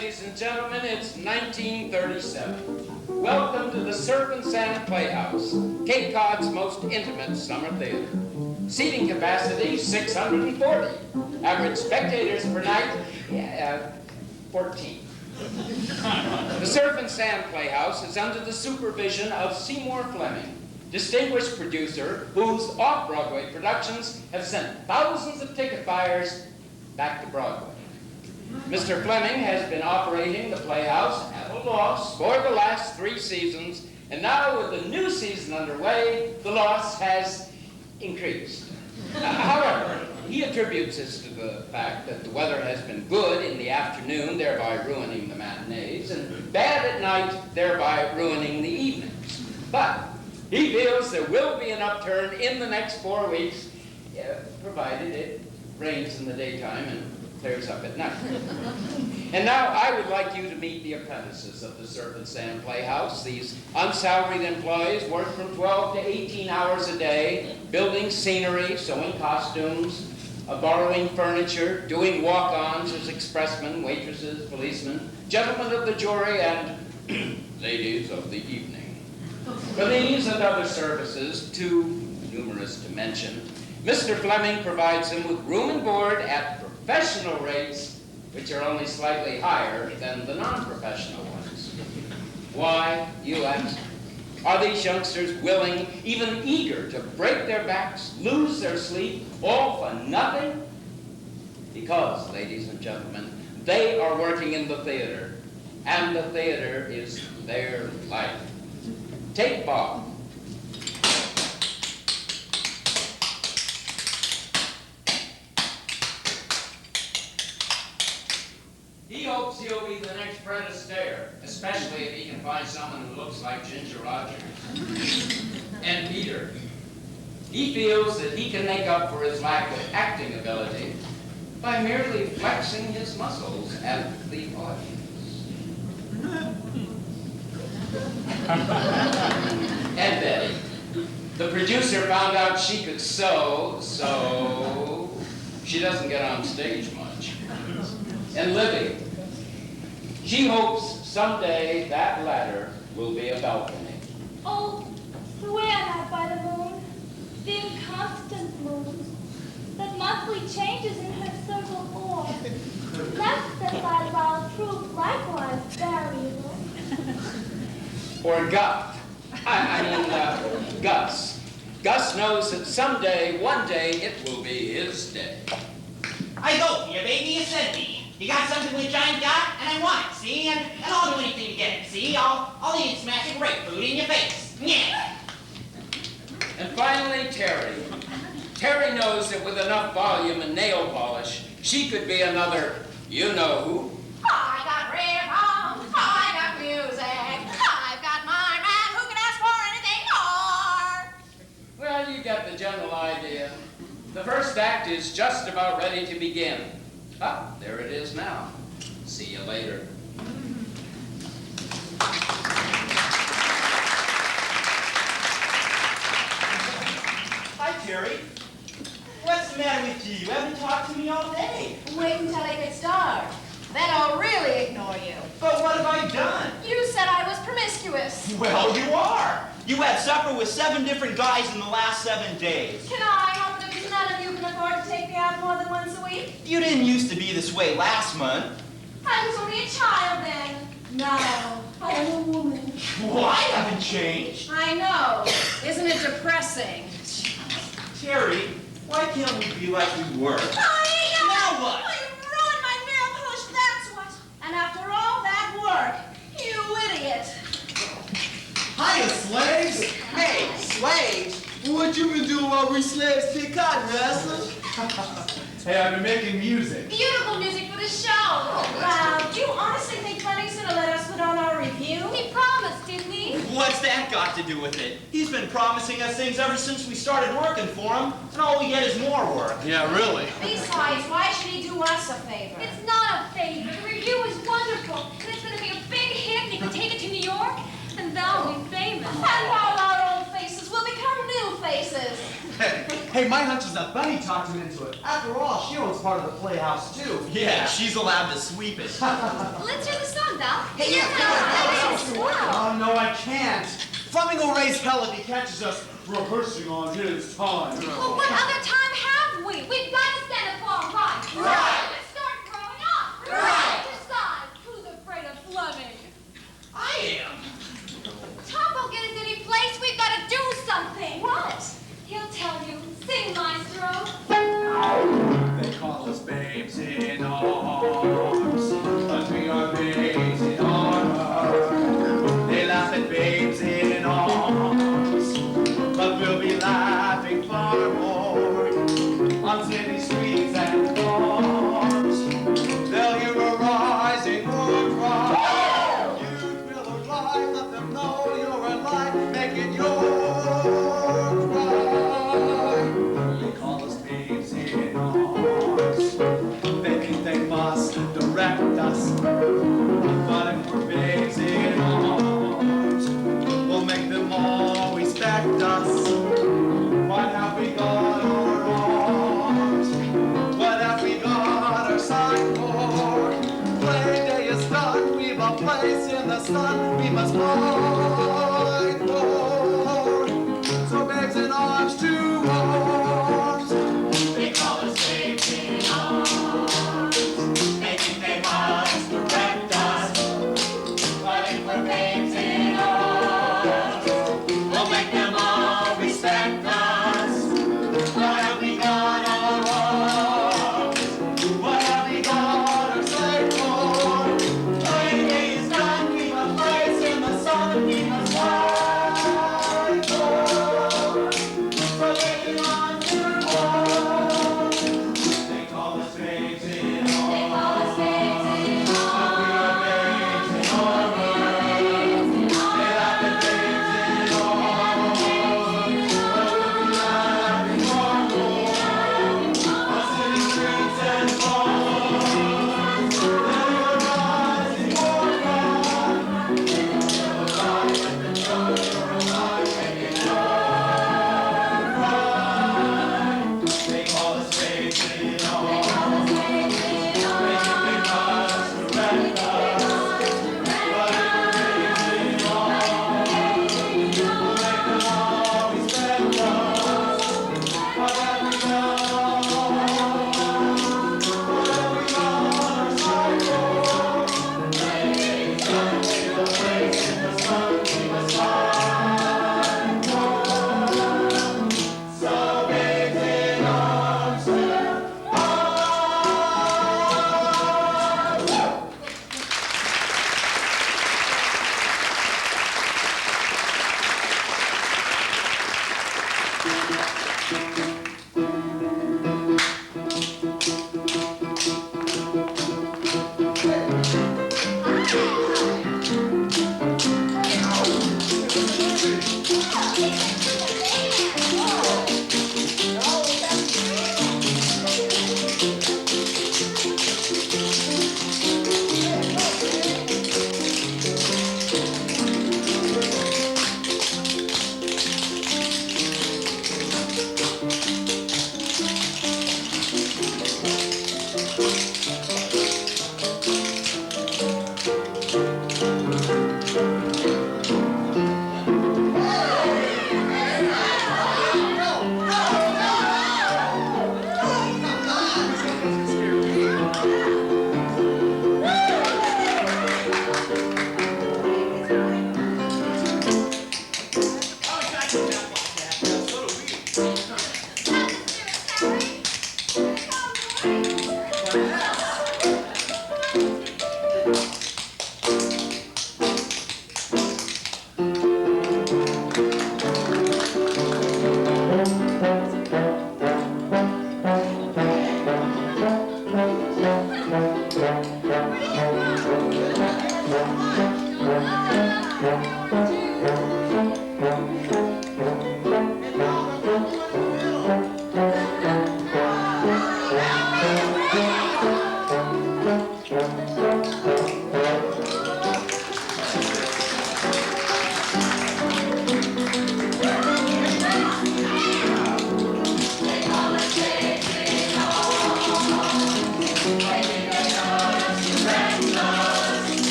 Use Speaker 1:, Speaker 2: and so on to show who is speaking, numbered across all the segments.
Speaker 1: ladies and gentlemen, it's 1937. Welcome to the Surf and Sand Playhouse, Cape Cod's most intimate summer theater. Seating capacity, 640. Average spectators per night, 14. The Surf and Sand Playhouse is under the supervision of Seymour Fleming, distinguished producer whose off-Broadway productions have sent thousands of ticket buyers back to Broadway. Mr. Fleming has been operating the Playhouse at a loss for the last 3 seasons, and now with the new season underway, the loss has increased. However, he attributes this to the fact that the weather has been good in the afternoon, thereby ruining the matinees, and bad at night, thereby ruining the evenings. But he feels there will be an upturn in the next 4 weeks, provided it rains in the daytime and clears up at night. And now I would like you to meet the apprentices of the Surf and Sand Playhouse. These unsalaried employees work from 12 to 18 hours a day, building scenery, sewing costumes, borrowing furniture, doing walk-ons as expressmen, waitresses, policemen, gentlemen of the jury, and ladies of the evening. For these and other services, too numerous to mention, Mr. Fleming provides them with room and board at professional rates, which are only slightly higher than the non-professional ones. Why, you ask? Are these youngsters willing, even eager, to break their backs, lose their sleep, all for nothing? Because, ladies and gentlemen, they are working in the theater, and the theater is their life. Take Bob. He hopes he'll be the next Fred Astaire, especially if he can find someone who looks like Ginger Rogers. And Peter. He feels that he can make up for his lack of acting ability by merely flexing his muscles at the audience. And Betty. The producer found out she could sew, so she doesn't get on stage much. And Libby. She hopes someday that ladder will be a balcony.
Speaker 2: Oh, the way I have by the moon, the inconstant moon, that monthly changes in her circle orb, left that while prove likewise variable.
Speaker 1: Or Gus. Gus knows that someday, one day, it will be his day.
Speaker 3: I go for you, baby, you sent me. You got something which I ain't got, and I want it, see? And I'll do anything to get it, see? I'll eat smashing grapefruit in your face. Yeah.
Speaker 1: And finally, Terry. Terry knows that with enough volume and nail polish, she could be another you-know-who.
Speaker 4: I got rhythm, I got music, I've got my man who can ask for anything more.
Speaker 1: Well, you get the general idea. The first act is just about ready to begin. Ah, there it is now. See you later.
Speaker 3: Hi, Terry. What's the matter with you? You haven't talked to me all day.
Speaker 4: Wait until I get started. Then I'll really ignore you.
Speaker 3: But what have I done?
Speaker 4: You said I was promiscuous.
Speaker 3: Well, you are. You had supper with 7 different guys in the last 7 days.
Speaker 4: Can I help it if none of you can afford to take me out more than once a week?
Speaker 3: You didn't used to be this way last month.
Speaker 4: I was only a child then. Now, I am a woman.
Speaker 3: Well, I haven't changed.
Speaker 4: I know. Isn't it depressing?
Speaker 3: Terry, why can't we be like we were? Now what?
Speaker 4: Oh, you ruined my nail polish, that's what. And after all that work, you idiot.
Speaker 5: Hiya, slaves!
Speaker 3: Hey, slaves?
Speaker 5: What you been doing while we slaves pick cotton, Master?
Speaker 6: Hey, I've been making music.
Speaker 4: Beautiful music for the show. Wow, do you honestly think Fleming's gonna let us put on our review? He promised, didn't he?
Speaker 3: What's that got to do with it? He's been promising us things ever since we started working for him, and all we get is more work.
Speaker 6: Yeah, really.
Speaker 4: Besides, why should he do us a favor?
Speaker 2: It's not a favor. The review is wonderful, and it's going to be a big hit, and you can take it to New York, and they'll be famous.
Speaker 4: And all our old faces will become new faces.
Speaker 5: Hey, my hunch is that Bunny talked him into it. After all, she owns part of the playhouse, too.
Speaker 7: Yeah, she's allowed to sweep it.
Speaker 4: Let's hear the song, Doc.
Speaker 3: Hey, yeah,
Speaker 5: Oh, no, I can't. Fleming will raise hell if he catches us rehearsing on his time.
Speaker 4: Well, what other time have we? We've got to stand up for our rights.
Speaker 3: Right.
Speaker 4: Let's start growing up.
Speaker 3: Right.
Speaker 4: Besides, who's afraid of Fleming?
Speaker 3: I am.
Speaker 4: Tom won't get us any place. We've got to do something. What? He'll tell you. Sing, Maestro.
Speaker 6: They call us babes in arms, but we are babes in armor. They laugh at babes in arms, but we'll be laughing far more on city streets and farms. They'll hear a rising war cry. You will arrive, let them know you're alive, make it your cry. They call us babes in arms. They think they must direct us, but if we're babes in arms, we'll make them all respect us. What have we got our arms? What have we got our sign for? Play day is done, we've a place in the sun, we must fight for. So babes in arms to arms.
Speaker 3: They call us babes in arms. They think they must direct us. But if we're babes in arms, we'll make them all respect us. What have we got our arms? What have we got our sight for? Play day is done, we've a place in the sun, we must fight.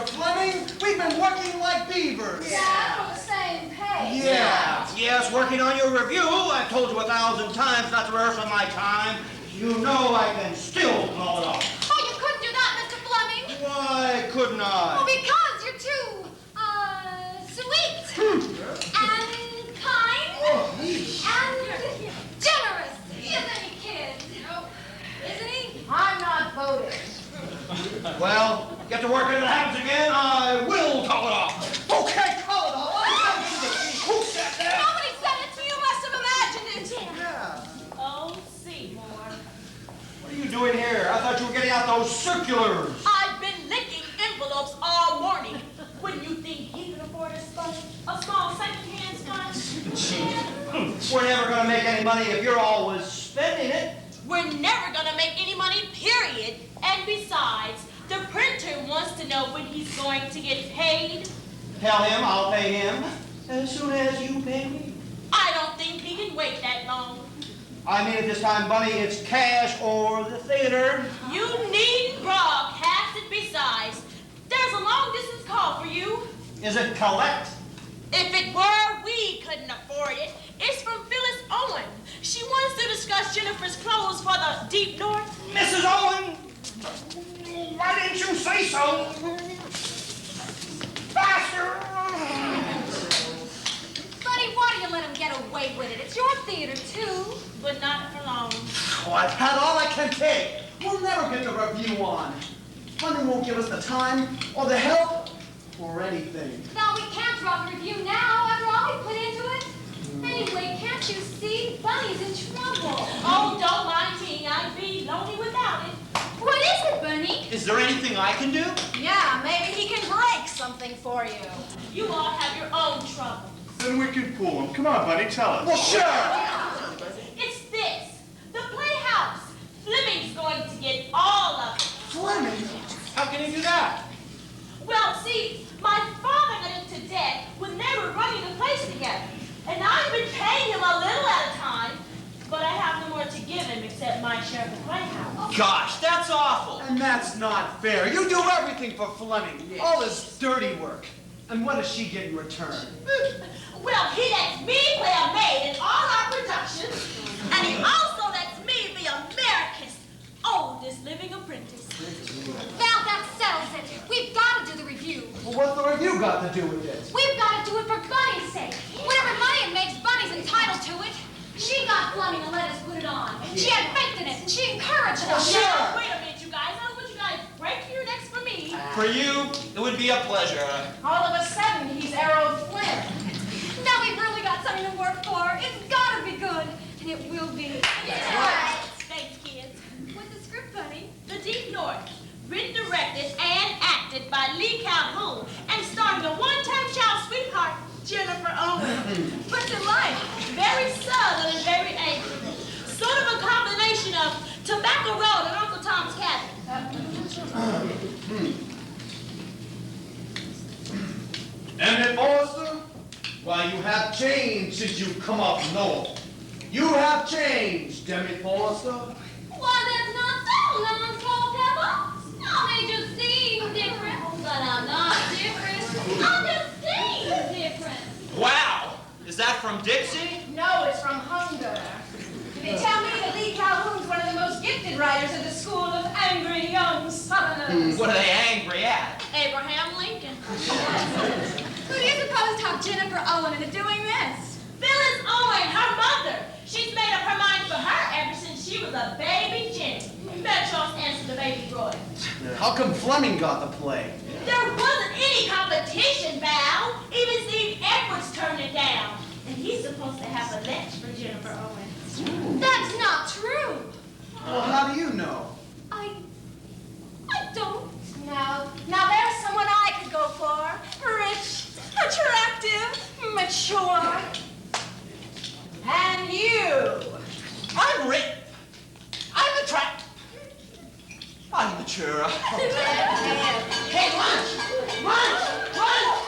Speaker 5: Mr. Fleming. We've been working like beavers.
Speaker 2: Yeah, for the same pay.
Speaker 5: Yeah.
Speaker 8: Yes, working on your review. I've told you 1,000 times not to rehearse on my time. You know I can still call it off.
Speaker 4: Oh, you couldn't do that, Mr. Fleming.
Speaker 8: Why couldn't
Speaker 4: Well,
Speaker 8: I?
Speaker 4: because you're too, sweet. And kind. And generous. Isn't he, kid? Isn't he? I'm not voting.
Speaker 8: Well, get to work and if it happens again, I will call it off.
Speaker 5: Okay, call it off. Who said that?
Speaker 4: Nobody said it, so you must have imagined it.
Speaker 5: Yeah.
Speaker 9: Oh, Seymour.
Speaker 8: What are you doing here? I thought you were getting out those circulars.
Speaker 9: I've been licking envelopes all morning. Wouldn't you think he could afford a small second-hand sponge?
Speaker 8: We're never going to make any money if you're always spending it.
Speaker 9: We're never gonna make any money, period. And besides, the printer wants to know when he's going to get paid.
Speaker 8: Tell him I'll pay him as soon as you pay me.
Speaker 9: I don't think he can wait that long.
Speaker 8: I mean, at this time, Bunny, it's cash or the theater.
Speaker 9: You needn't broadcast it. Besides, there's a long-distance call for you.
Speaker 8: Is it collect?
Speaker 9: If it were, we couldn't afford it. It's from Phyllis Owen. She wants to discuss Jennifer's clothes for the Deep North.
Speaker 8: Mrs. Owen, why didn't you say so? Faster!
Speaker 4: Buddy, why do you let him get away with it? It's your theater, too.
Speaker 9: But not for long.
Speaker 5: Oh, I've had all I can take. We'll never get the review on. Fleming won't give us the time or the help or anything.
Speaker 2: Now, we can't drop the review now after all we put into it. Anyway, can't you see? Bunny's in trouble.
Speaker 9: Oh, don't mind me. I'd be lonely without it.
Speaker 2: What is it, Bunny?
Speaker 7: Is there anything I can do?
Speaker 4: Yeah, maybe he can break something for you.
Speaker 9: You all have your own trouble.
Speaker 6: Then we can pull him. Come on, buddy, tell us.
Speaker 5: Well, sure.
Speaker 9: It's this. The Playhouse. Fleming's going to get all of it.
Speaker 5: Fleming?
Speaker 8: How can he do that?
Speaker 9: Well, see, my father got into debt when they were running the place together. And I've been paying him a little at a time, but I have no more to give him except my share of the Playhouse.
Speaker 7: Gosh, that's awful.
Speaker 5: And that's not fair. You do everything for Fleming. All this dirty work. And what does she get in return?
Speaker 9: Well, he lets me play a maid in all our productions, and he also lets me be America's oldest living apprentice.
Speaker 2: Well, that settles it. We've got to do the review.
Speaker 5: Well, what's the review got to do with it?
Speaker 2: We've got to do it for Bunny's sake. Whatever money it makes, Bunny's entitled to it. She got Fleming to let us put it on. She had faith in it, and she encouraged us.
Speaker 5: Sure.
Speaker 9: Now, wait a minute, you guys. I don't want you guys break your necks for me.
Speaker 7: For you, it would be a pleasure.
Speaker 4: All of a sudden, he's arrowed Flynn.
Speaker 2: Now we've really got something to work for. It's got to be good, and it will be.
Speaker 9: Right. Thanks, kids.
Speaker 2: What's the script, Bunny?
Speaker 9: The Deep North, written, directed, and acted by Lee Calhoun, and starring a one-time child sweetheart, Jennifer Owen. What's it like? Very southern and very angry. Sort of a combination of Tobacco Road and Uncle Tom's Cabin.
Speaker 5: Emmett Forrester? Why, you have changed since you've come up north. You have changed, Emmett Forrester.
Speaker 2: Why, that's not so, Lemon Salt Pepper. I may just seem different, but I'm not different. I'm just seem different.
Speaker 7: Wow, is that from Dixie?
Speaker 4: No, it's from Hunger. They tell me that Lee Calhoun's one of the most gifted writers at the School of Angry Young Southerners.
Speaker 7: What are they angry at?
Speaker 9: Abraham Lincoln.
Speaker 2: Who do you suppose talked Jennifer Owen into doing this?
Speaker 9: Phyllis Owen, her mother. She's made up her mind for her ever since she was a baby Jenny. Better chance answer the baby Roy.
Speaker 5: How come Fleming got the play?
Speaker 9: There wasn't any competition, Val. Even Steve Edwards turned it down. And he's supposed to have a lech for Jennifer Owen.
Speaker 2: That's not true.
Speaker 5: Well, how do you know?
Speaker 2: I don't.
Speaker 4: Now there's someone I could go for. Rich, attractive, mature. And you.
Speaker 7: I'm rich. I'm attractive. I'm mature. Hey, lunch! Lunch! Lunch!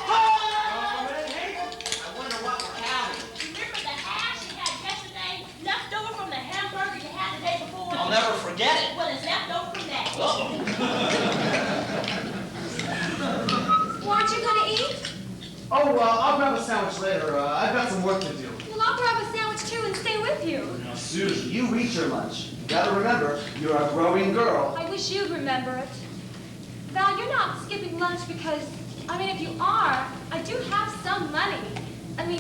Speaker 8: I wonder what we're having.
Speaker 9: Remember the hash you had yesterday, left over from the hamburger you had the day before?
Speaker 7: I'll never forget it.
Speaker 9: Well, it's left over from that.
Speaker 7: Uh-oh.
Speaker 5: Oh, I'll grab a sandwich later. I've got some work to do.
Speaker 2: Well, I'll grab a sandwich too and stay with you.
Speaker 5: Now, Susie, you eat your lunch. You gotta remember, you're a growing girl.
Speaker 2: I wish you'd remember it. Val, you're not skipping lunch because, if you are, I do have some money.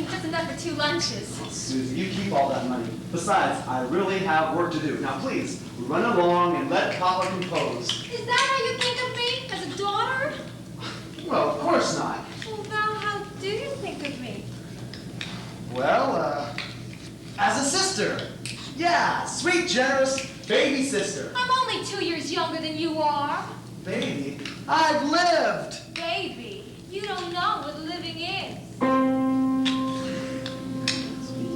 Speaker 2: Just enough for 2 lunches.
Speaker 5: Susie, you keep all that money. Besides, I really have work to do. Now, please, run along and let Papa compose.
Speaker 2: Is that how you think of me? As a daughter?
Speaker 5: Well, of course not.
Speaker 2: Well, Val, how do you think of me?
Speaker 5: Well, as a sister. Yeah, sweet, generous, baby sister.
Speaker 2: I'm only 2 years younger than you are.
Speaker 5: Baby, I've lived.
Speaker 2: Baby, you don't know what living is.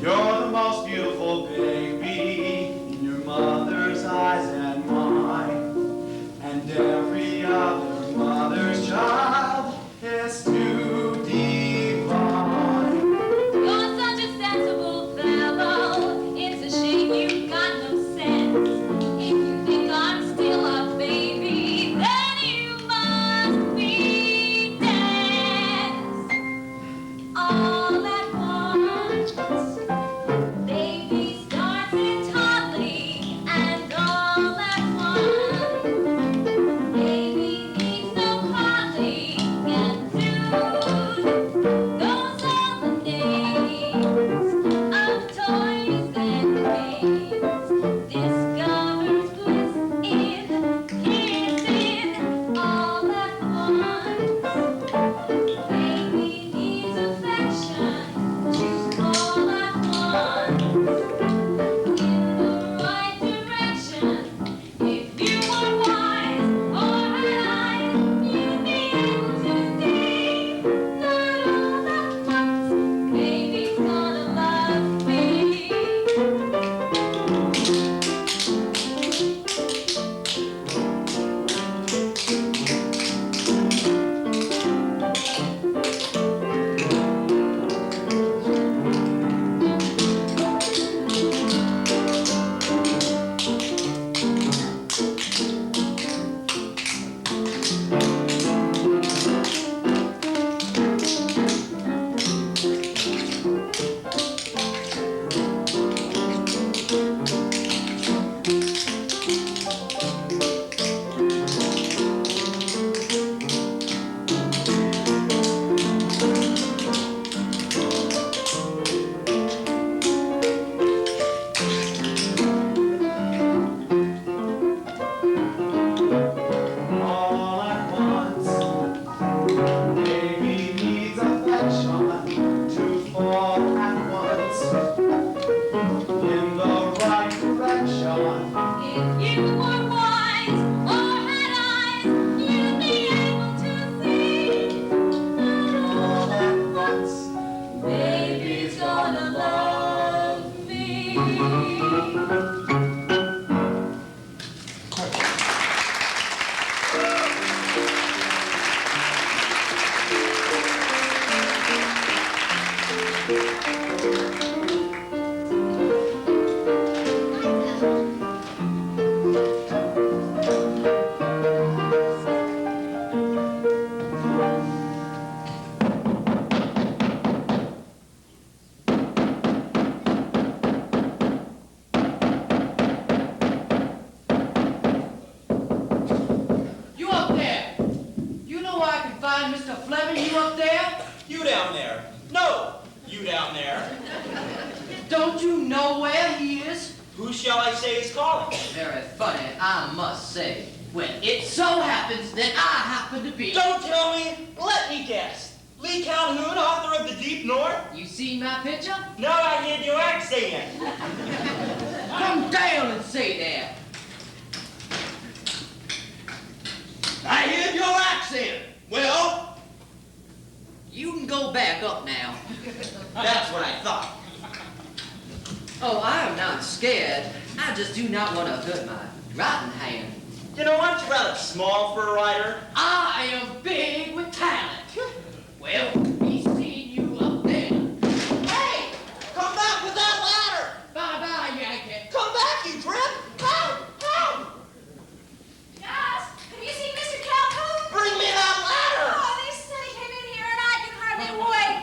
Speaker 6: You're the most beautiful baby in your mother's eyes and mine, and every other mother's child is too divine.
Speaker 2: You're such a sensible fellow. It's a shame you've got no sense. If you think I'm still a baby, then you must be dense. All at once, baby starts in toddling, and all at once, baby needs no coddling, and soon goes all the days of toys and games. Discovers bliss in kissing all at once. Baby needs affection, choose all at once. In the right direction. If you were wise or had eyes, you'd be able to see that all at once, baby's gonna love me.
Speaker 6: All at once, baby needs affection to fall at once in the right direction.
Speaker 2: If you were wise or had eyes, you'd be able to see that all at once, baby's gonna love me.
Speaker 1: You up there? You know where I can find Mr. Fleming? You up there?
Speaker 7: You down there. No, you down there.
Speaker 1: Don't you know where he is?
Speaker 7: Who shall I say is calling?
Speaker 10: Very funny, I must say. When it so happens that I happen to be...
Speaker 7: Don't tell me. Let me guess. Lee Calhoun, author of The Deep North?
Speaker 10: You seen my picture?
Speaker 7: No, I heard your accent.
Speaker 10: Come down and say that. I heard your accent. Well, you can go back up now.
Speaker 7: That's what I thought.
Speaker 10: Oh, I am not scared. I just do not want to hurt my writing hand.
Speaker 7: You know, aren't you rather small for a writer?
Speaker 10: I am big with talent. Well, we seen you up there.
Speaker 7: Hey! Come back with that ladder!
Speaker 10: Bye-bye, Yankee.
Speaker 7: Come back, you trip! Help! Help!
Speaker 4: Yes, have you seen Mr. Calhoun?
Speaker 7: Bring me that ladder!
Speaker 4: Oh, they said he came in here and I can hardly wait.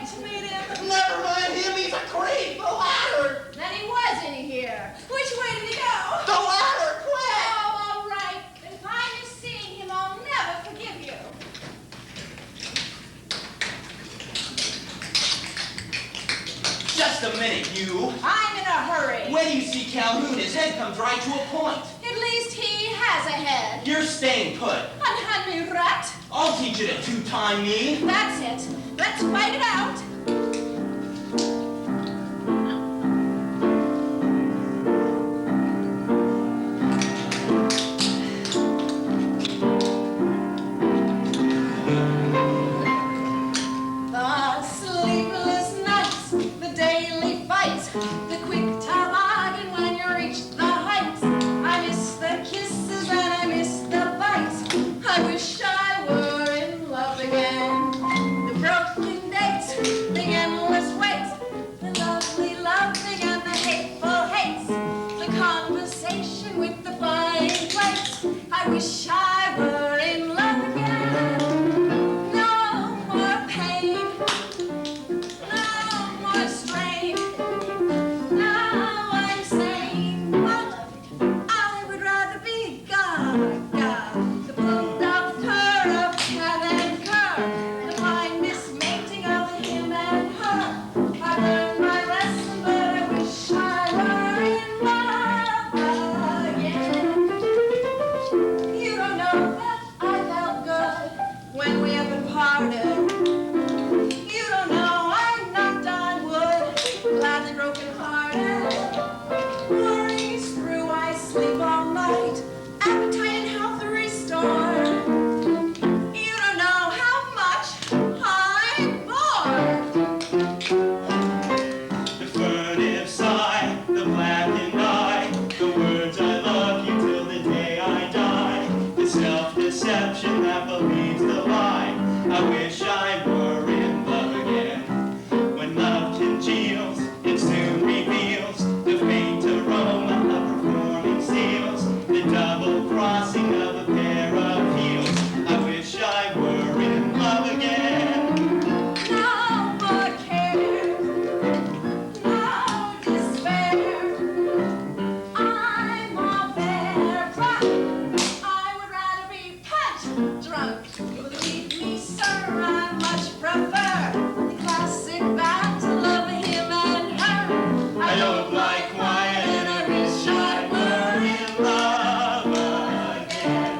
Speaker 10: just a minute, you.
Speaker 4: I'm in a hurry.
Speaker 10: When you see Calhoun, his head comes right to a point.
Speaker 4: At least he has a head.
Speaker 10: You're staying put.
Speaker 4: Unhand me, rat.
Speaker 10: I'll teach you to two-time me.
Speaker 4: That's it. Let's fight it out. The sleepless nights, the daily fights, the quick toboggan when you reach the heights. I miss the kisses and I miss the bites. I wish I were in love again. The broken dates, the endless waits, the lovely loving and the hateful hates, the conversation with the flying plates. I wish I were in love again. No more pain, no more strain. Now I'm sane, but I would rather be Gaga, the pulled up fur of cat and cur, the fine mismating of him and her. I learned my lesson, but I wish I were in love again. You don't know that I felt good when we up and parted. You don't know I knocked on wood, gladly broken hearted. Worries through, I sleep all night, appetite and health restored. You don't know how much I'm bored.
Speaker 6: The furtive sigh, the blackened eye, the words I love you till the day I die, the self-deception that believes the lie. I wish I were in love again. When love congeals, it soon reveals the faint aroma of performing seals, the double crossing of a pair of heels. I wish I were in love again.
Speaker 4: No more care, no despair. I'm all there, but I would rather be punch drunk. Believe me, sir, I much prefer the classic battle of him and her.
Speaker 6: I don't like quiet and I wish I were in love again.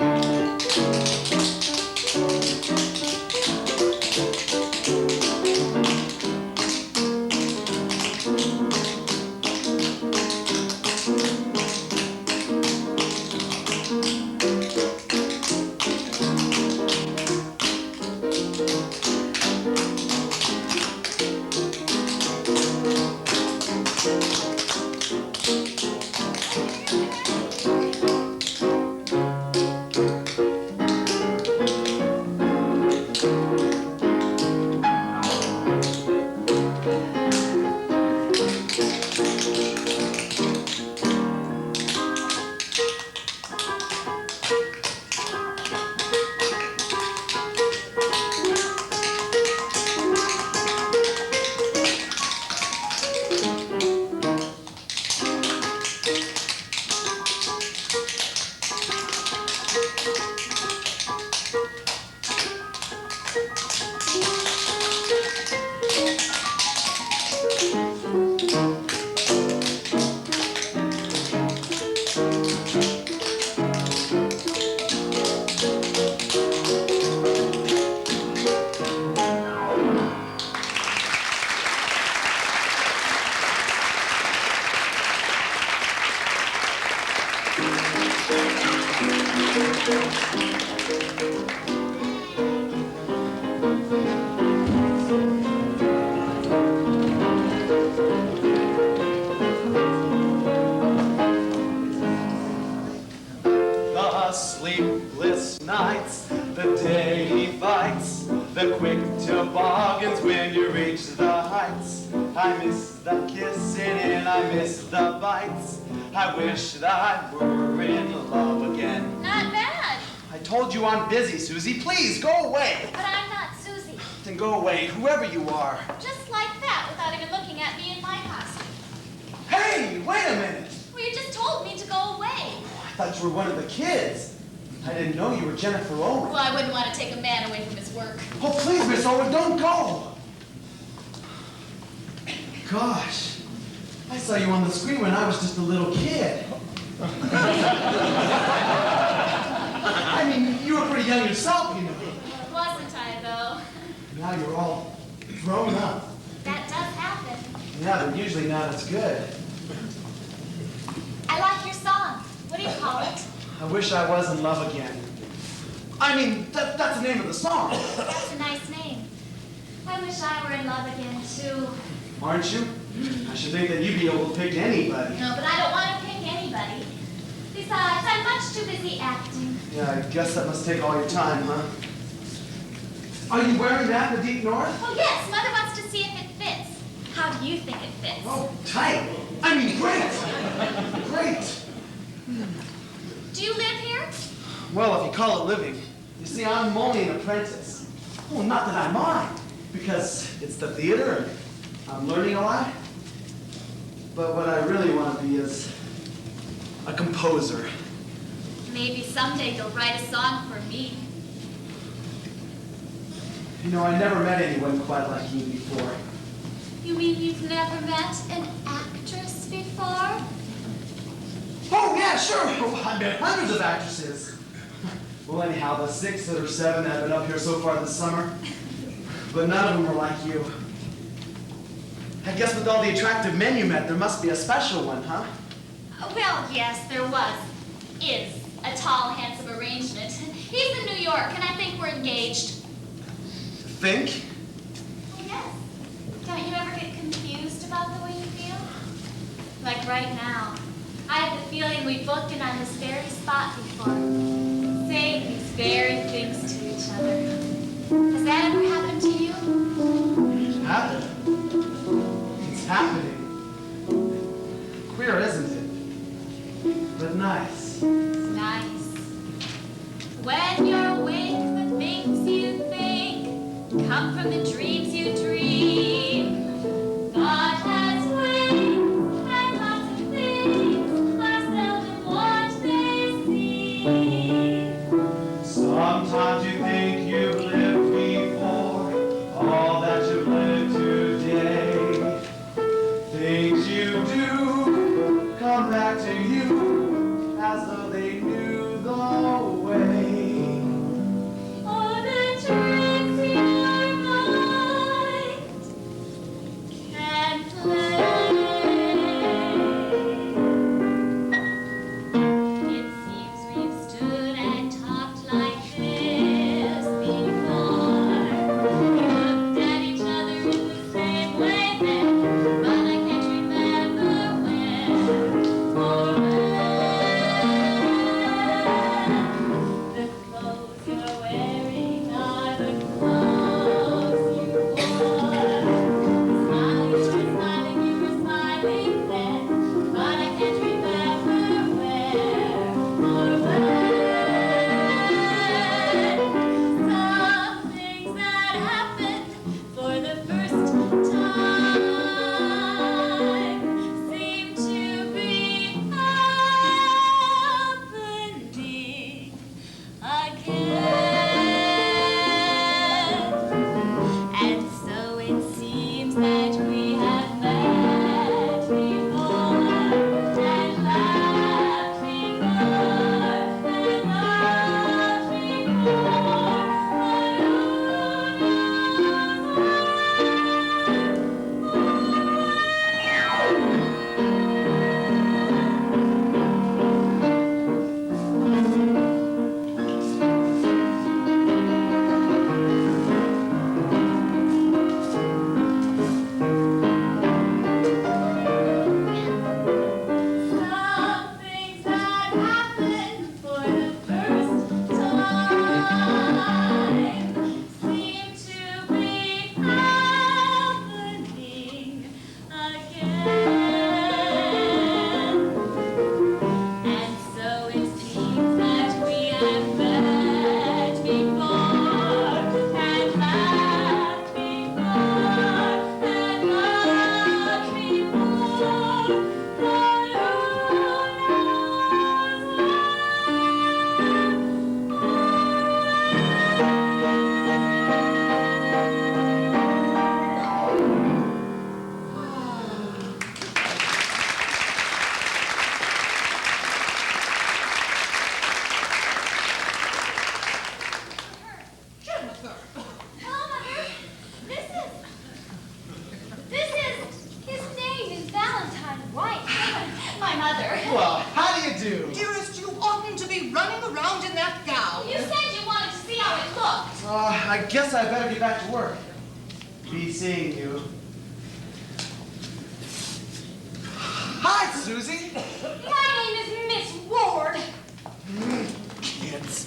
Speaker 6: The sleepless nights, the daily fights, the quick toboggans when you reach the heights. I miss the kissing and I miss the bites. I wish that I were in love again.
Speaker 2: Not bad,
Speaker 6: I told you I'm busy, Susie. Please, go away.
Speaker 2: but I'm not Susie.
Speaker 6: Then go away, whoever you are.
Speaker 2: Just like that, without even looking at me in my costume.
Speaker 6: Hey, wait a minute.
Speaker 2: Well, you just told me to go away.
Speaker 6: I thought you were one of the kids. I didn't know you were Jennifer Owen.
Speaker 2: Well, I wouldn't want to take a man away from his work.
Speaker 6: Oh, please, Miss Owen, don't go. Gosh, I saw you on the screen when I was just a little kid. I mean, you were pretty young yourself, you know.
Speaker 2: Wasn't I, though?
Speaker 6: Now you're all grown up.
Speaker 2: That does happen.
Speaker 6: Yeah, they're usually not as good.
Speaker 2: I like your song. What do you call it?
Speaker 6: I wish I was in love again. I mean, that's the name of the song.
Speaker 2: That's a nice name. I wish I were in love again, too.
Speaker 6: Aren't you? I should think that you'd be able to pick anybody.
Speaker 2: No, but I don't want to pick anybody. Besides, I'm much too busy acting.
Speaker 6: Yeah, I guess that must take all your time, huh? Are you wearing that in the deep north?
Speaker 2: Oh, yes. Mother wants to see if it fits. How do you think it fits?
Speaker 6: Oh, tight. I mean, great. Great.
Speaker 2: Do you live here?
Speaker 6: Well, if you call it living. You see, I'm only an apprentice. Well, not that I mind, because it's the theater and I'm learning a lot. But what I really want to be is a composer.
Speaker 2: Maybe someday you'll write a song for me.
Speaker 6: You know, I never met anyone quite like you before.
Speaker 2: You mean you've never met an actress before?
Speaker 6: Oh, yeah, sure. Oh, I've met hundreds of actresses. Well, anyhow, the 6 or 7 that have been up here so far this summer, but none of them are like you. I guess with all the attractive men you met, there must be a special one, huh?
Speaker 2: Well, yes, there is a tall, handsome arrangement. He's in New York, and I think we're engaged.
Speaker 6: Think?
Speaker 2: Oh, yes. Don't you ever get confused about the way you feel? Like right now. I have the feeling we've both been on this very spot before, saying these very things to each other. Has that ever happened to you?
Speaker 6: It's happened. It's happening. Queer, isn't it? But nice.
Speaker 2: It's nice. When you're awake, the things you think come from the dreams you dream. God has wings and lots of things are seldom what they seem.
Speaker 6: Sometimes you think you've lived before, all that you've lived today. Things you do come back to you as though they knew the way.
Speaker 2: All the tricks in your mind
Speaker 5: I guess I better get back to work. Be seeing you. Hi, Susie.
Speaker 2: My name is Miss Ward.
Speaker 5: Kids.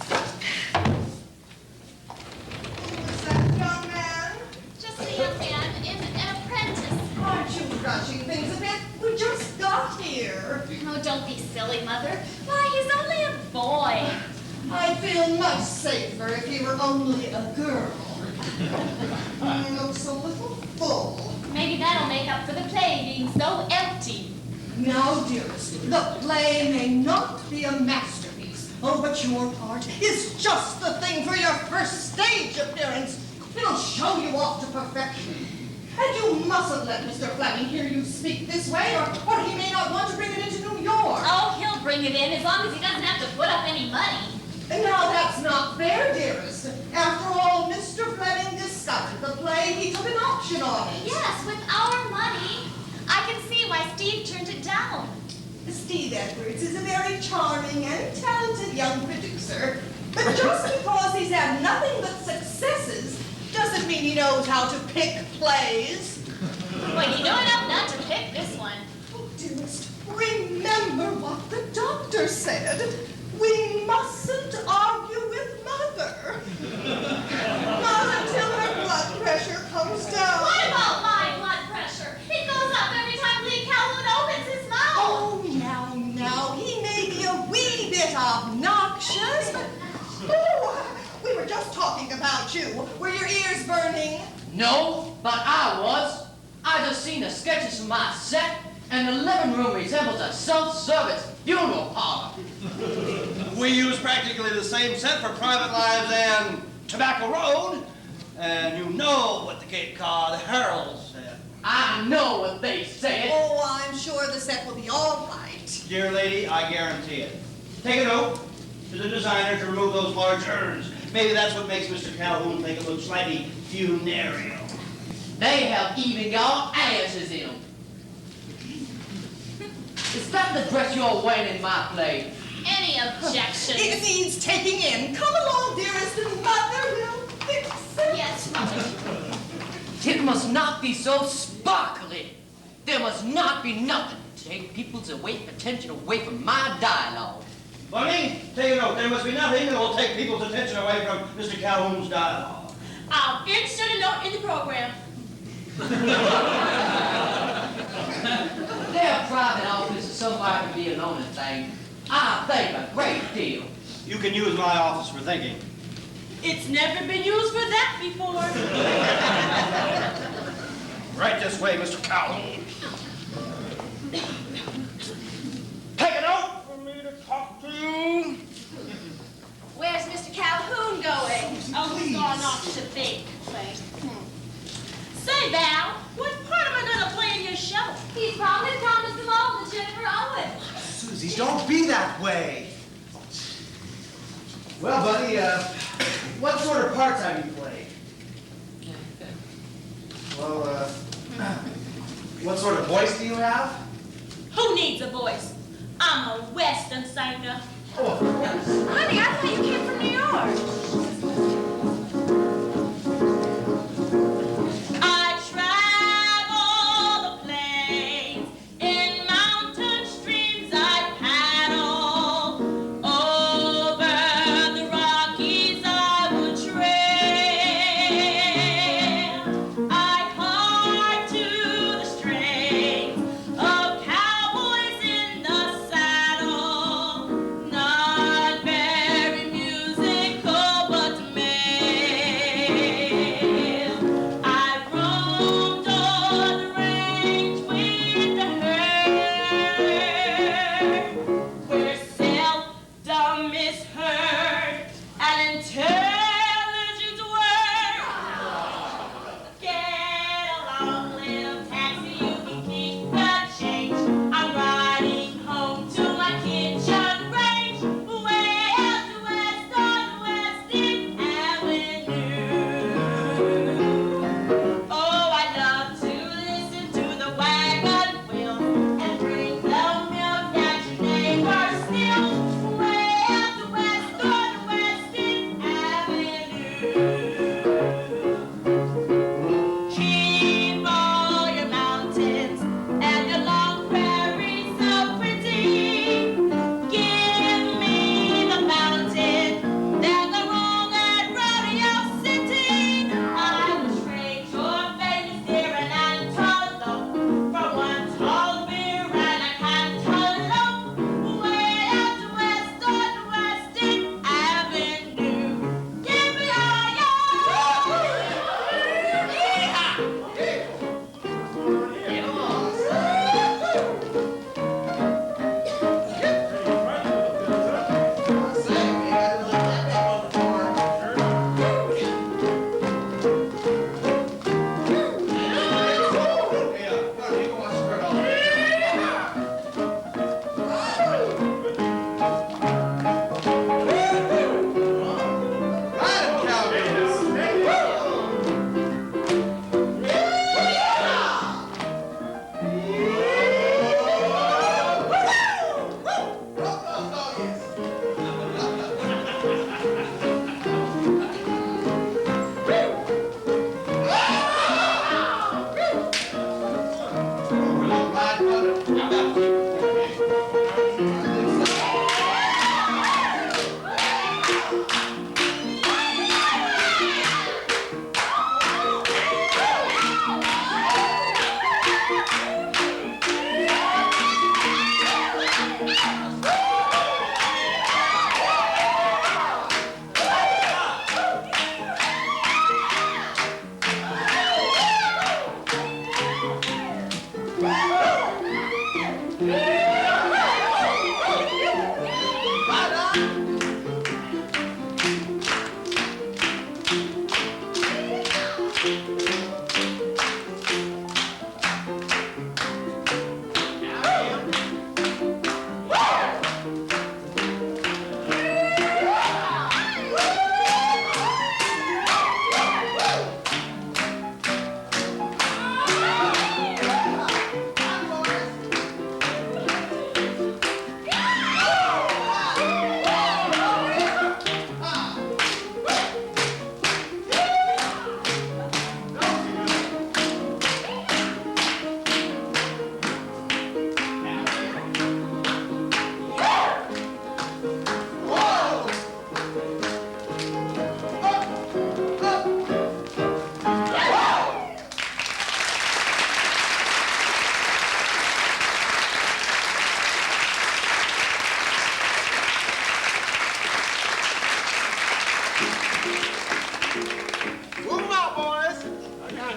Speaker 4: Who's that young man?
Speaker 2: Just a young man, an apprentice.
Speaker 4: Aren't you rushing things a bit? We just got here.
Speaker 2: Oh, don't be silly, Mother. Why, he's only a boy.
Speaker 4: I'd feel much safer if he were only a girl. He looks a little full.
Speaker 2: Maybe that'll make up for the play being so empty.
Speaker 4: Now, dearest, the play may not be a masterpiece. Oh, but your part is just the thing for your first stage appearance. It'll show you off to perfection. And you mustn't let Mr. Fleming hear you speak this way, or he may not want to bring it into New York.
Speaker 2: Oh, he'll bring it in as long as he doesn't have to put up any money.
Speaker 4: Now, that's not fair, dearest. After all, Mr. Fleming discovered the play. He took an option on it.
Speaker 2: Yes, with our money. I can see why Steve turned it down.
Speaker 4: Steve Edwards is a very charming and talented young producer. But just because he's had nothing but successes doesn't mean he knows how to pick plays.
Speaker 2: Well, you know enough not to pick this one.
Speaker 4: Oh, dearest, remember what the doctor said. We mustn't argue with Mother. Not until her blood pressure comes down.
Speaker 2: What about my blood pressure? It goes up every time Lee Calhoun opens his mouth.
Speaker 4: Oh, now, he may be a wee bit obnoxious, but... Oh, we were just talking about you. Were your ears burning?
Speaker 10: No, but I was. I just seen the sketches from my set, and the living room resembles a self-service funeral parlor.
Speaker 8: We use practically the same set for Private Lives and Tobacco Road. And you know what the Cape Cod Herald said.
Speaker 10: I know what they said.
Speaker 4: Oh, I'm sure the set will be all right.
Speaker 8: Dear lady, I guarantee it. Take a note to the designer to remove those large urns. Maybe that's what makes Mr. Calhoun think it looks slightly funereal.
Speaker 10: They have even got asses in them. Is that the dress you're wearing in my play?
Speaker 2: Any objections?
Speaker 4: It needs taking in. Come along, dearest, and Mother will fix it.
Speaker 2: Yes, Mother.
Speaker 10: It must not be so sparkly. There must not be nothing to take people's attention away from my dialogue.
Speaker 8: Bunny, take a note. There must be nothing that will take people's attention away from Mr. Calhoun's dialogue.
Speaker 9: I'll insert a note in the program.
Speaker 10: Their private office is somewhere to be alone and thing. I think a great deal.
Speaker 8: You can use my office for thinking.
Speaker 9: It's never been used for that before.
Speaker 8: Right this way, Mr. Calhoun. Take a note for me to talk to you.
Speaker 4: Where's Mr. Calhoun going?
Speaker 9: Oh, he's gone off to think. Say, Val, what part am I going to play in your show?
Speaker 2: He's probably promised them all to Jennifer Owen.
Speaker 5: Susie, don't be that way. Well, buddy, what sort of parts have you played? Well, what sort of voice do you have?
Speaker 9: Who needs a voice? I'm a Western singer.
Speaker 5: Oh,
Speaker 4: Honey, I thought you came from New York.
Speaker 9: I travel the plains, in mountain streams I paddle, over the Rockies I would trail. I hard to the strains of cowboys in the saddle, not very musical.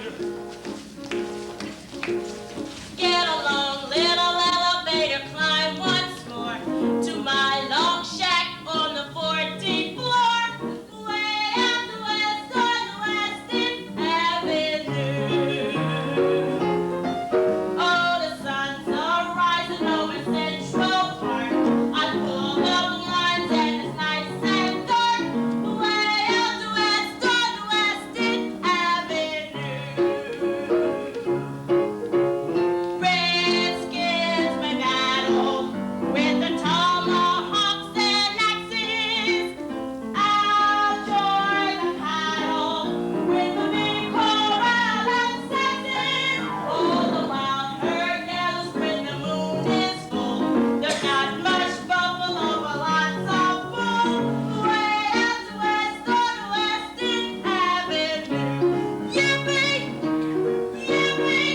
Speaker 9: Get along, little elevator, climb once more to my long shack on the 14th floor. Way out the west on the Weston Avenue. Oh, the sun's a-rising over Central Park. I pulled up lines and it's nice and dark. Way out the west on the Weston Avenue. Redskins may battle with the tomahawks and axes. I'll join the paddle with the big corral and sexes. All the wild herd gathers when the moon is full. There's not much buffalo, but lots of bull. Way out the west on the Weston Avenue. Yippee! Yippee!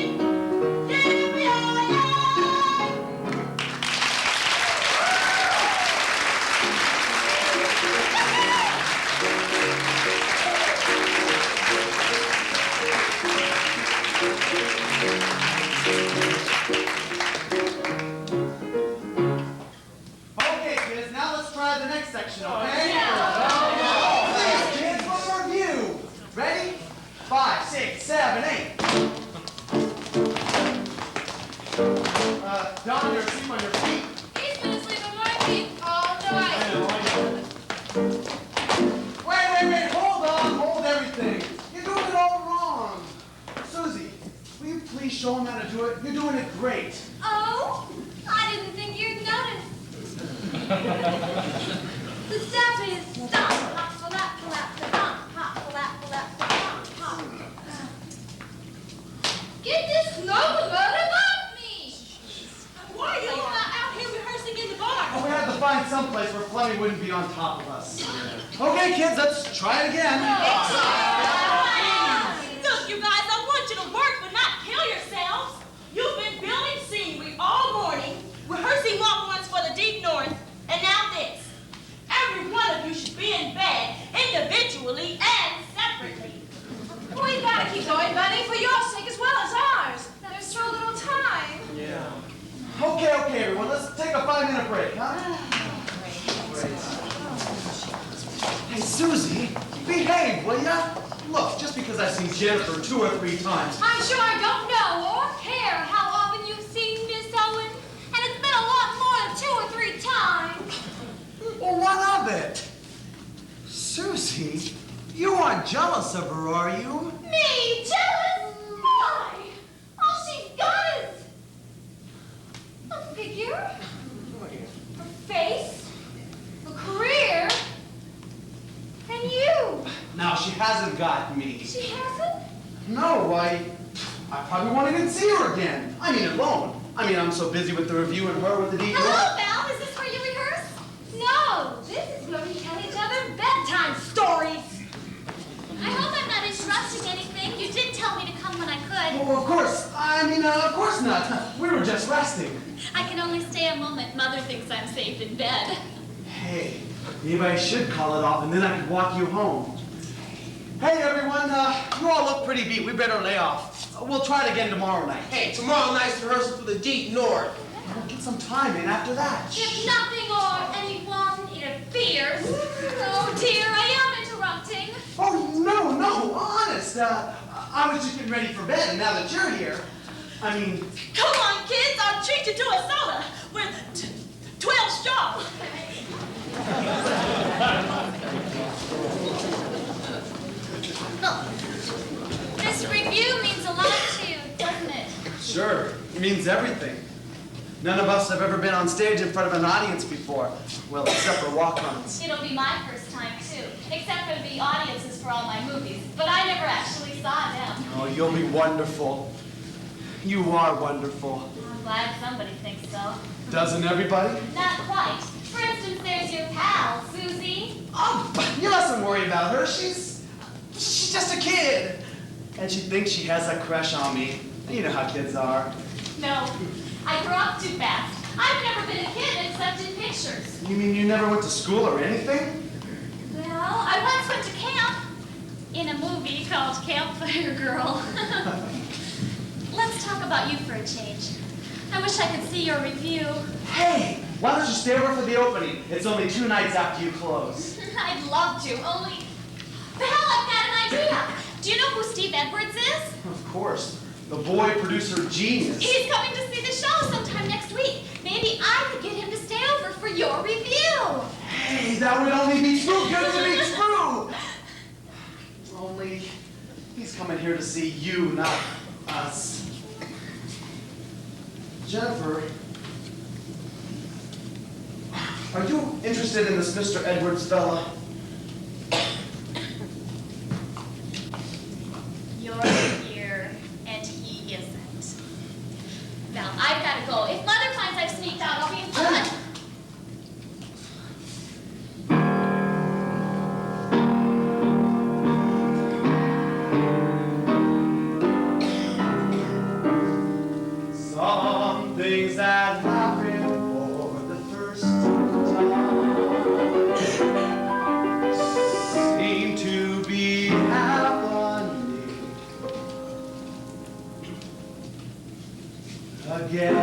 Speaker 5: Okay, kids, now let's try the next section, okay? Please, kids, one more review. Ready? 5, 6, 7, 8. Don, you're asleep on your feet.
Speaker 2: He's been asleep on my feet all night.
Speaker 5: Wait, hold everything. You're doing it all wrong. Susie, will you please show him how to do it? You're doing it great.
Speaker 2: Oh, I didn't think you'd notice. The step is stop, hop, flap, flap, hop, hop, flap, flap, hop, hop. Get this snow load above me!
Speaker 9: Why are you all out here rehearsing in the barn?
Speaker 5: Oh, we had to find some place where Flemmy wouldn't be on top of us. Okay, kids, let's try it again.
Speaker 9: Look, you guys, I want you to work but not kill yourselves. You've been building scenery all morning, rehearsing walk-ons for the Deep North, and now this. Every one of you should be in bed, individually and separately.
Speaker 4: We gotta keep going, Bunny, for your sake as well as ours. There's so little time.
Speaker 5: Okay, everyone, let's take a 5-minute break, huh? Hey, Susie, behave, will ya? Look, just because I've seen Jennifer 2 or 3 times.
Speaker 2: I'm sure I don't know or care how often you've seen Miss Owen, and it's been a lot more than 2 or 3 times.
Speaker 5: Well, what of it? Susie, you aren't jealous of her, are you?
Speaker 2: Me? Jealous? Why? All she's got is a figure, a face, a career, and you.
Speaker 5: Now, she hasn't got me.
Speaker 2: She hasn't?
Speaker 5: No, I probably won't even see her again. I mean, alone. I'm so busy with the review and her with the deep.
Speaker 2: Hello, Val. Is this where you rehearse? No, this is where we tell each other bedtime stories. I hope I'm not interrupting anything. You did tell me to come when I could.
Speaker 5: Oh, of course. Of course not. We were just resting.
Speaker 2: I can only stay a moment. Mother thinks I'm safe in bed.
Speaker 5: Hey, maybe I should call it off and then I could walk you home. Hey, everyone. You all look pretty beat. We better lay off. We'll try it again tomorrow night.
Speaker 7: Hey, tomorrow night's rehearsal for the Deep North.
Speaker 5: We'll get some time in after that.
Speaker 2: If nothing or anyone interferes. Oh dear, I am interrupting.
Speaker 5: Oh, no, honest. I was just getting ready for bed, and now that you're here,
Speaker 9: Come on, kids, I'll treat you to a soda with 12 straw.
Speaker 2: This review means a lot to you, doesn't it?
Speaker 5: Sure, it means everything. None of us have ever been on stage in front of an audience before. Well, except for walk-ons.
Speaker 2: It'll be my first time, too. Except for the audiences for all my movies. But I never actually saw them.
Speaker 5: Oh, you'll be wonderful. You are wonderful.
Speaker 2: I'm glad somebody thinks so.
Speaker 5: Doesn't everybody?
Speaker 2: Not quite. For instance, there's your pal, Susie.
Speaker 5: Oh, but you mustn't worry about her. She's just a kid. And she thinks she has a crush on me. You know how kids are.
Speaker 2: No, I grew up too fast. I've never been a kid except in pictures.
Speaker 5: You mean you never went to school or anything?
Speaker 2: Well, I once went to camp. in a movie called Campfire Girl. Let's talk about you for a change. I wish I could see your review.
Speaker 5: Hey, why don't you stay over for the opening? It's only 2 nights after you close.
Speaker 2: I'd love to, only... Val, I've got an idea. Do you know who Steve Edwards is?
Speaker 5: Of course. The boy producer genius.
Speaker 2: He's coming to see the show sometime next week. Maybe I could get him to stay over for your review.
Speaker 5: Hey, that would only be too good to be true. Only, he's coming here to see you, not us. Jennifer, are you interested in this Mr. Edwards fella?
Speaker 2: You're here, and he isn't. Val, I've got to go. If Mother finds I've sneaked out, I'll be in touch.
Speaker 5: Some things that happen for the first time seem to be happening again.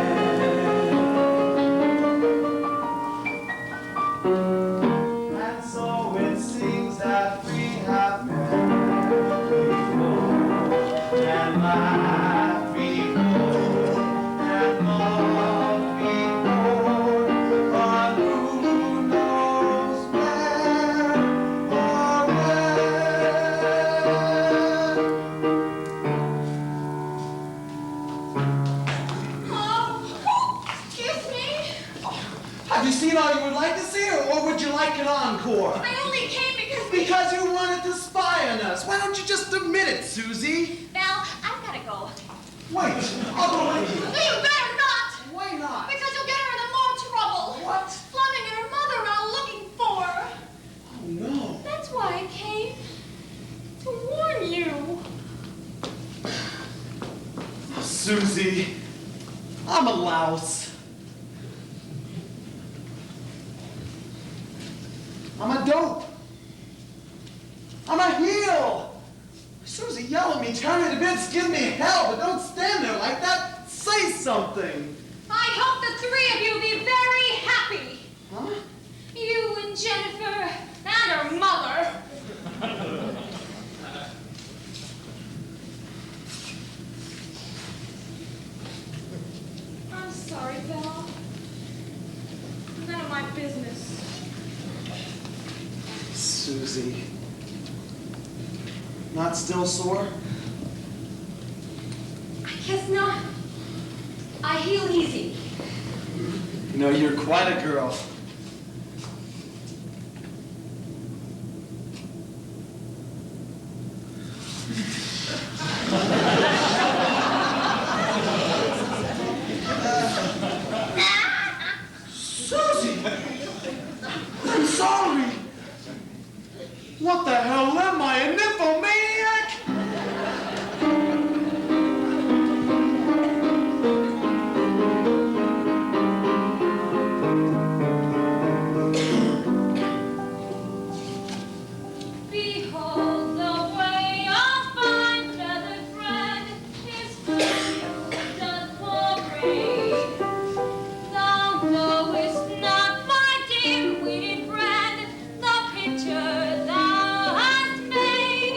Speaker 5: And so it seems that we have met before and laughed before and loved before, but who knows where or
Speaker 2: Excuse me?
Speaker 5: Have you seen all you would like to see, or would you like an encore?
Speaker 2: I only came because
Speaker 5: Because you wanted to spy on us. Why don't you just admit it, Susie?
Speaker 2: Val, I've got to go.
Speaker 5: Wait, I'll go with you.
Speaker 2: No, you better not.
Speaker 5: Why not?
Speaker 2: Because you'll get her into more trouble.
Speaker 5: What?
Speaker 2: Fleming and her mother are looking for her.
Speaker 5: Oh, no.
Speaker 2: That's why I came. To warn you.
Speaker 5: Susie, I'm a louse. I'm a dope. I'm a heel. Susie, yell at me, tear me to bits, give me hell, but don't stand there like that. Say something.
Speaker 2: I hope the three of you be very happy.
Speaker 5: Huh?
Speaker 2: You and Jennifer and her mother. I'm sorry, Val. None of my business.
Speaker 5: Susie. Not still sore?
Speaker 4: I guess not. I heal easy.
Speaker 5: You know, you're quite a girl. Susie! I'm sorry! What the hell am I, a nymphomaniac?
Speaker 2: Behold the way our fine feathered friend is free, does parade. Thou knowest not, my dear weeded friend, the picture thou hast made.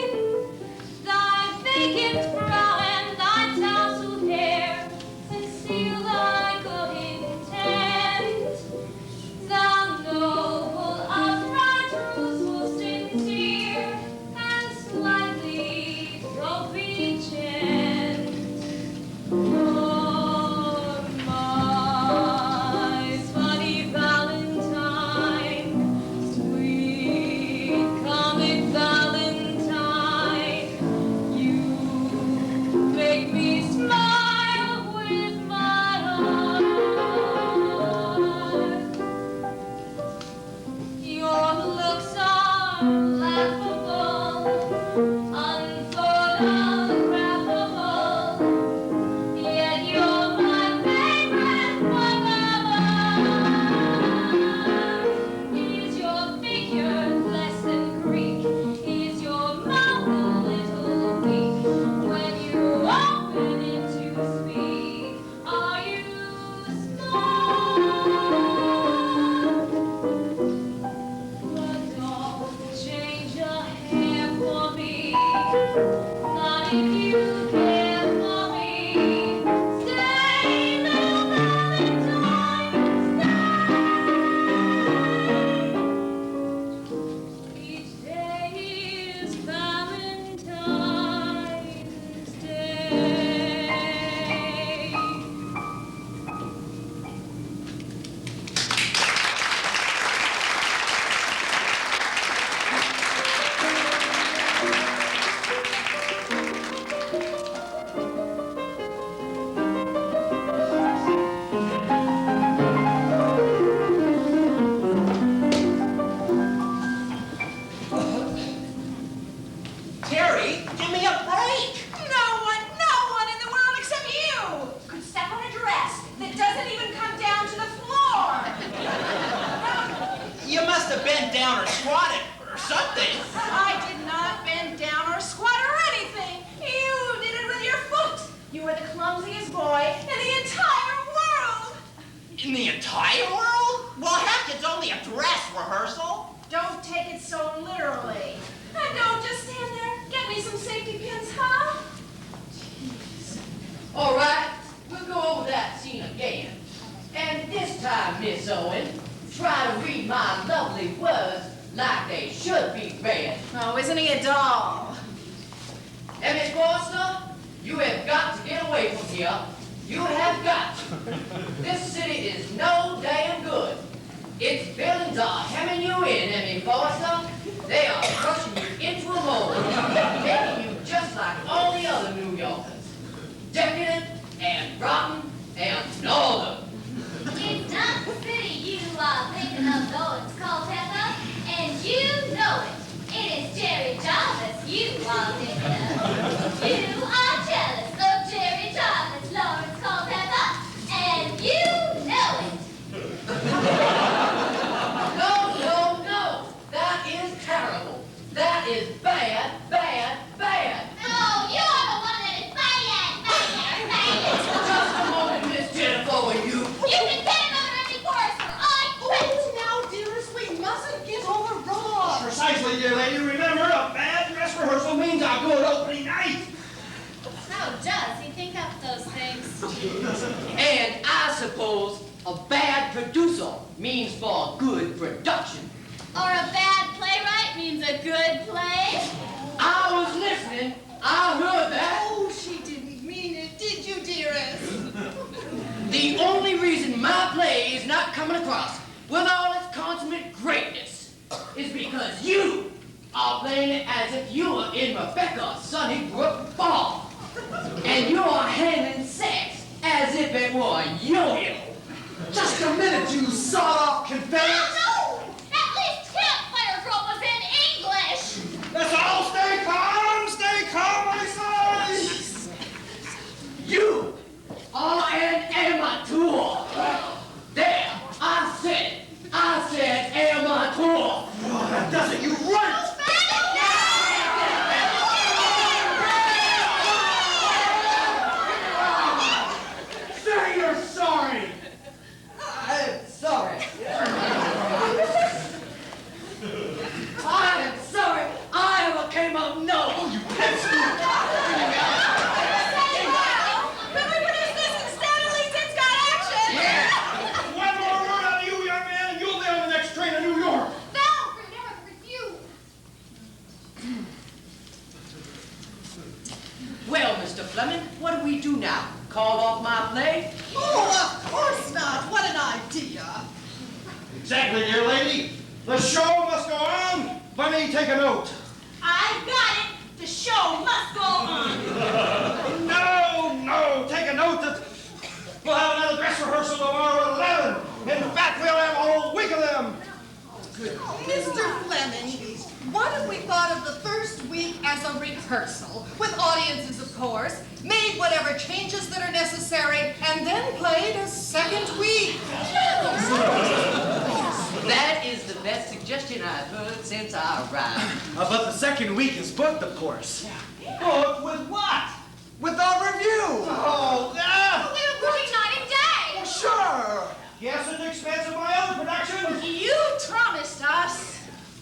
Speaker 7: down or squatted or something.
Speaker 4: I did not bend down or squat or anything. You did it with your foot. You were the clumsiest boy in the entire world.
Speaker 7: In the entire world? Well, heck, it's only a dress rehearsal.
Speaker 4: Don't take it so literally. And don't just stand there. Get me some safety pins, huh?
Speaker 10: All right, we'll go over that scene again. And this time, Miss Owen, try to read my lovely words like they should be read.
Speaker 4: Oh, isn't he a doll?
Speaker 10: And Miss Forrester, you have got to get away from here. You have got to. This city is no damn good. Its buildings are hemming you in, and Miss Forrester, they are crushing you into a mold, making you just like all the other New Yorkers. Decadent and rotten and northern.
Speaker 2: It's not the city you are thinking of, though it's called Pepper, and you know it. It is Jerry Jarvis you are thinking of. You are jealous of Jerry Jarvis, Lawrence Culpepper, and you know it.
Speaker 10: No. That is terrible. That is bad.
Speaker 2: No, you're the one that is bad.
Speaker 10: Just a moment, Miss Jennifer, will you?
Speaker 2: You can get another empty Forrester. I quit.
Speaker 4: Now, dearest, we mustn't get overwrought.
Speaker 8: Precisely, dear lady. Remember, a bad dress rehearsal means a good opening night.
Speaker 2: How does he think up those things?
Speaker 10: And I suppose a bad producer means for a good production.
Speaker 2: Or a bad playwright means a good play?
Speaker 10: I was listening. I heard that.
Speaker 4: Oh, she didn't mean it, did you, dearest?
Speaker 10: The only reason my play is not coming across with all its consummate greatness is because you are playing it as if you were in Rebecca Sunnybrook Ball. And you are handling sex as if it were a yo-yo.
Speaker 5: Just a minute, you sawed-off confederate.
Speaker 2: No! At least Campfire Girl was in English!
Speaker 8: Let's all stay calm, I say.
Speaker 10: You are an amateur. There, I said amateur.
Speaker 5: Oh, that does it, you runt!
Speaker 8: Say you're sorry.
Speaker 10: I'm sorry. I'm sorry I ever came up no.
Speaker 8: Oh, you pencil.
Speaker 4: Can we produce this instead? At least it's got action.
Speaker 8: Yeah. One more word out of you, young man, and you'll be on the next train to New York.
Speaker 2: No! Remember the review!
Speaker 10: Well, Mr. Fleming, what do we do now? Call off my play?
Speaker 4: Oh, of course not. What an idea.
Speaker 8: Exactly, dear lady. The show must go on. Bunny, take a note.
Speaker 9: I got it. The show must go on.
Speaker 8: No, take a note that we'll have another dress rehearsal tomorrow at 11. In fact, we'll have a whole week of them.
Speaker 4: Mr. Fleming, what if we thought of the first week as a rehearsal, with audiences, of course, made whatever changes that are necessary, and then played a second week?
Speaker 10: That is the best suggestion I've heard since I arrived.
Speaker 5: But the second week is booked, of course.
Speaker 8: Booked with what?
Speaker 5: With our review!
Speaker 8: Oh, yeah.
Speaker 2: We were booking night and day!
Speaker 5: Sure!
Speaker 8: Yes, at the expense of my other productions.
Speaker 4: You promised us.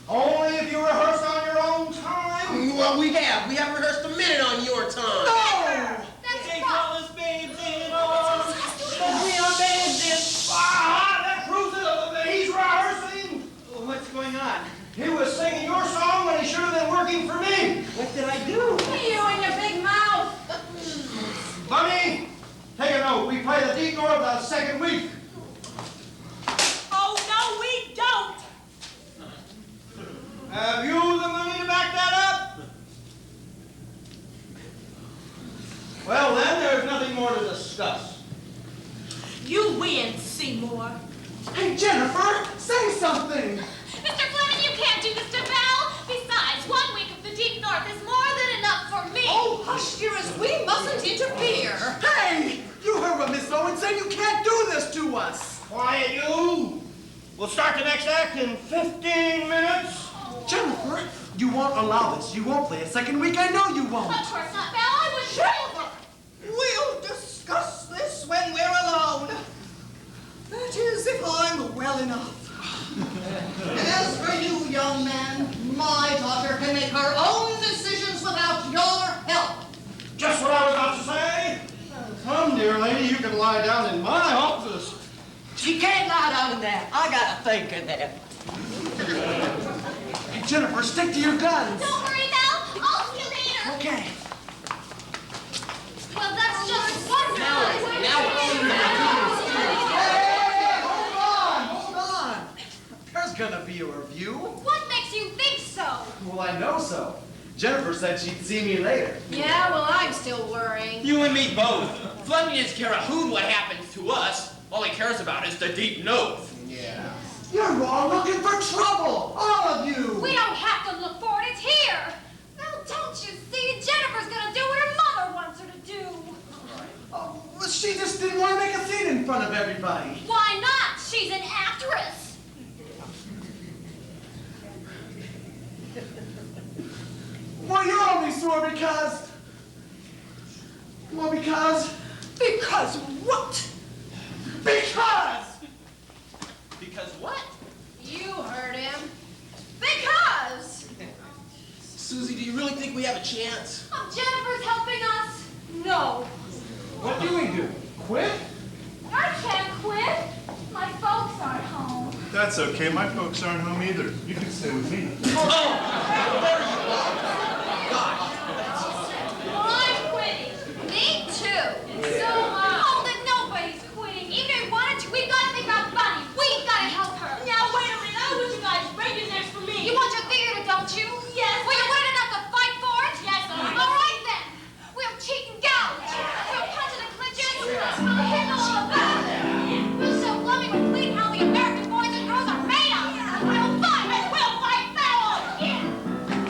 Speaker 8: Only if you rehearse on your own time.
Speaker 7: Well, we have. We haven't rehearsed a minute on your time.
Speaker 5: No!
Speaker 2: That's
Speaker 7: They
Speaker 2: wrong.
Speaker 7: call us babes in arms, but we are babes in...
Speaker 8: That proves it. He's rehearsing.
Speaker 7: What's going on?
Speaker 8: He was singing your song when he should have been working for me.
Speaker 7: What did I do?
Speaker 4: You and your big mouth.
Speaker 8: Bunny, take a note. We play the deep north the second week.
Speaker 9: Oh, no, we don't.
Speaker 8: Have you the money to back that up? Well, then, there's nothing more to discuss.
Speaker 9: You win, Seymour.
Speaker 5: Hey, Jennifer, say something!
Speaker 2: Mr. Fleming, you can't do this to Val. Besides, 1 week of the Deep North is more than enough for me.
Speaker 4: Oh, hush, dearest, we mustn't interfere.
Speaker 5: Hey! You heard what Miss Owen said. You can't do this to us.
Speaker 8: Quiet, you. We'll start the next act in 15 minutes.
Speaker 5: Jennifer, you won't allow this. You won't play a second week. I know you won't.
Speaker 9: Of course not, Belle. I was sure.
Speaker 7: We'll discuss this when we're alone. That is, if I'm well enough. As for you, young man, my daughter can make her own decisions without your help.
Speaker 8: Just what I was about to say. Come, dear lady, you can lie down in my office.
Speaker 7: She can't lie down in there. I got a think in there.
Speaker 5: Hey, Jennifer, stick to your guns.
Speaker 2: Don't worry, Belle. I'll see you later.
Speaker 5: Okay.
Speaker 2: Well, that's just one guy.
Speaker 5: Hold on. There's gonna be a review.
Speaker 2: What makes you think so?
Speaker 5: Well, I know so. Jennifer said she'd see me later.
Speaker 4: Yeah, well, I'm still worrying.
Speaker 11: You and me both. Fleming doesn't care a hoot what happens to us. All he cares about is the deep nose.
Speaker 5: Yeah. You're all looking for trouble, all of you.
Speaker 2: We don't have to look for it. It's here. Now, don't you see? Jennifer's gonna do what her mother wants her to do.
Speaker 5: Oh, well, she just didn't want to make a scene in front of everybody.
Speaker 2: Why not? She's an actress.
Speaker 5: Well, you're only sore because... Well, because...
Speaker 7: Because what?
Speaker 5: Because!
Speaker 11: Because what?
Speaker 4: You heard him. Because!
Speaker 11: Susie, do you really think we have a chance?
Speaker 2: Jennifer's helping us. No.
Speaker 5: What do we do? Quit?
Speaker 2: I can't quit. My folks aren't home.
Speaker 12: That's okay. My folks aren't home either. You can stay with me.
Speaker 2: Well, I'm quitting.
Speaker 4: Me too.
Speaker 2: So, oh, then nobody's quitting. Even if we wanted to, we've got to think about Bunny. We've got to help her.
Speaker 9: Now, wait a minute. I want you guys breaking next for me.
Speaker 2: You want your theater, don't you?
Speaker 9: Yes.
Speaker 2: Well, you're willing enough to fight for it?
Speaker 9: Yes, I am.
Speaker 2: All right, then. We'll cheat and gouge. We'll punch in the clinches. We'll hit all about it. We'll show Fleming with clean how the American boys and girls are made of. We'll fight. And we'll fight battle. Yeah.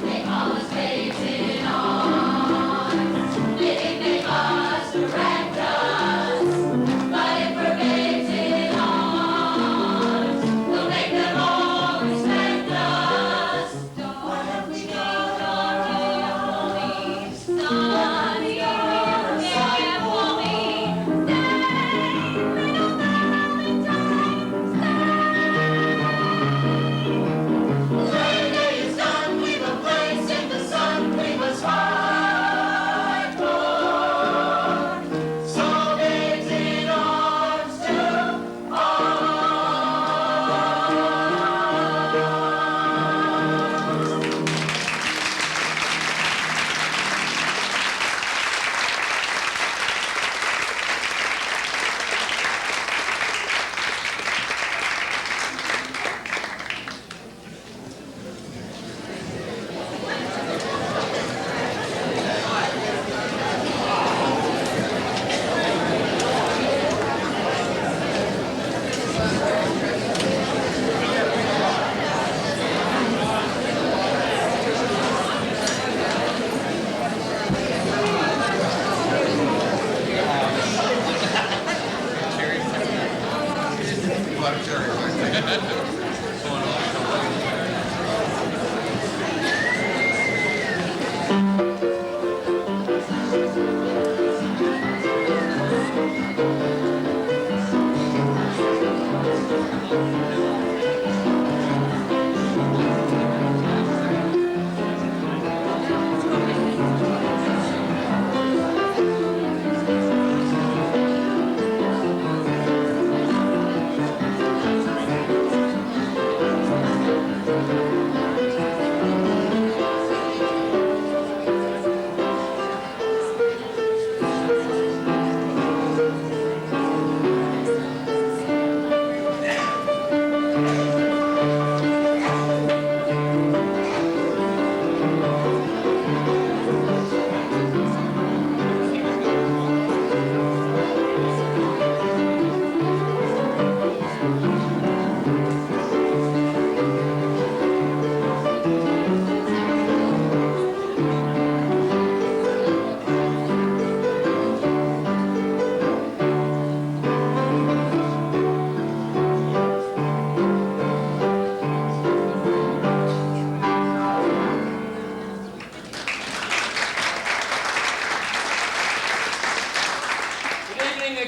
Speaker 10: They call us babes in arms. They think they must direct us. But if we're babes in arms, we'll make them all respect us. What have we done already? Sonny, you're sorry for me. When the day is done, we will place in the sun. We must fight for. So babes in arms to arms.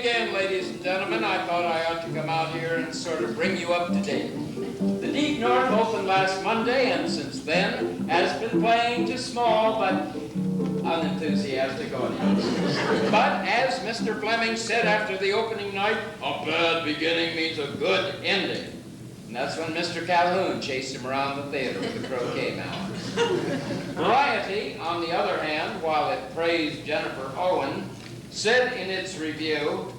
Speaker 1: again, ladies and gentlemen. I thought I ought to come out here and sort of bring you up to date. The Deep North opened last Monday, and since then has been playing to small but unenthusiastic audiences. But as Mr. Fleming said after the opening night, a bad beginning means a good ending. And that's when Mr. Calhoun chased him around the theater with the croquet mallet. Variety, on the other hand, while it praised Jennifer Owen, said in its review,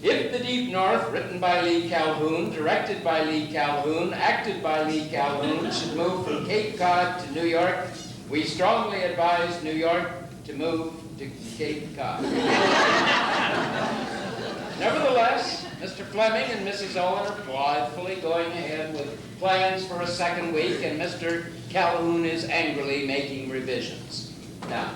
Speaker 1: if The Deep North, written by Lee Calhoun, directed by Lee Calhoun, acted by Lee Calhoun, should move from Cape Cod to New York, we strongly advise New York to move to Cape Cod. Nevertheless, Mr. Fleming and Mrs. Owen are blithely going ahead with plans for a second week, and Mr. Calhoun is angrily making revisions. Now,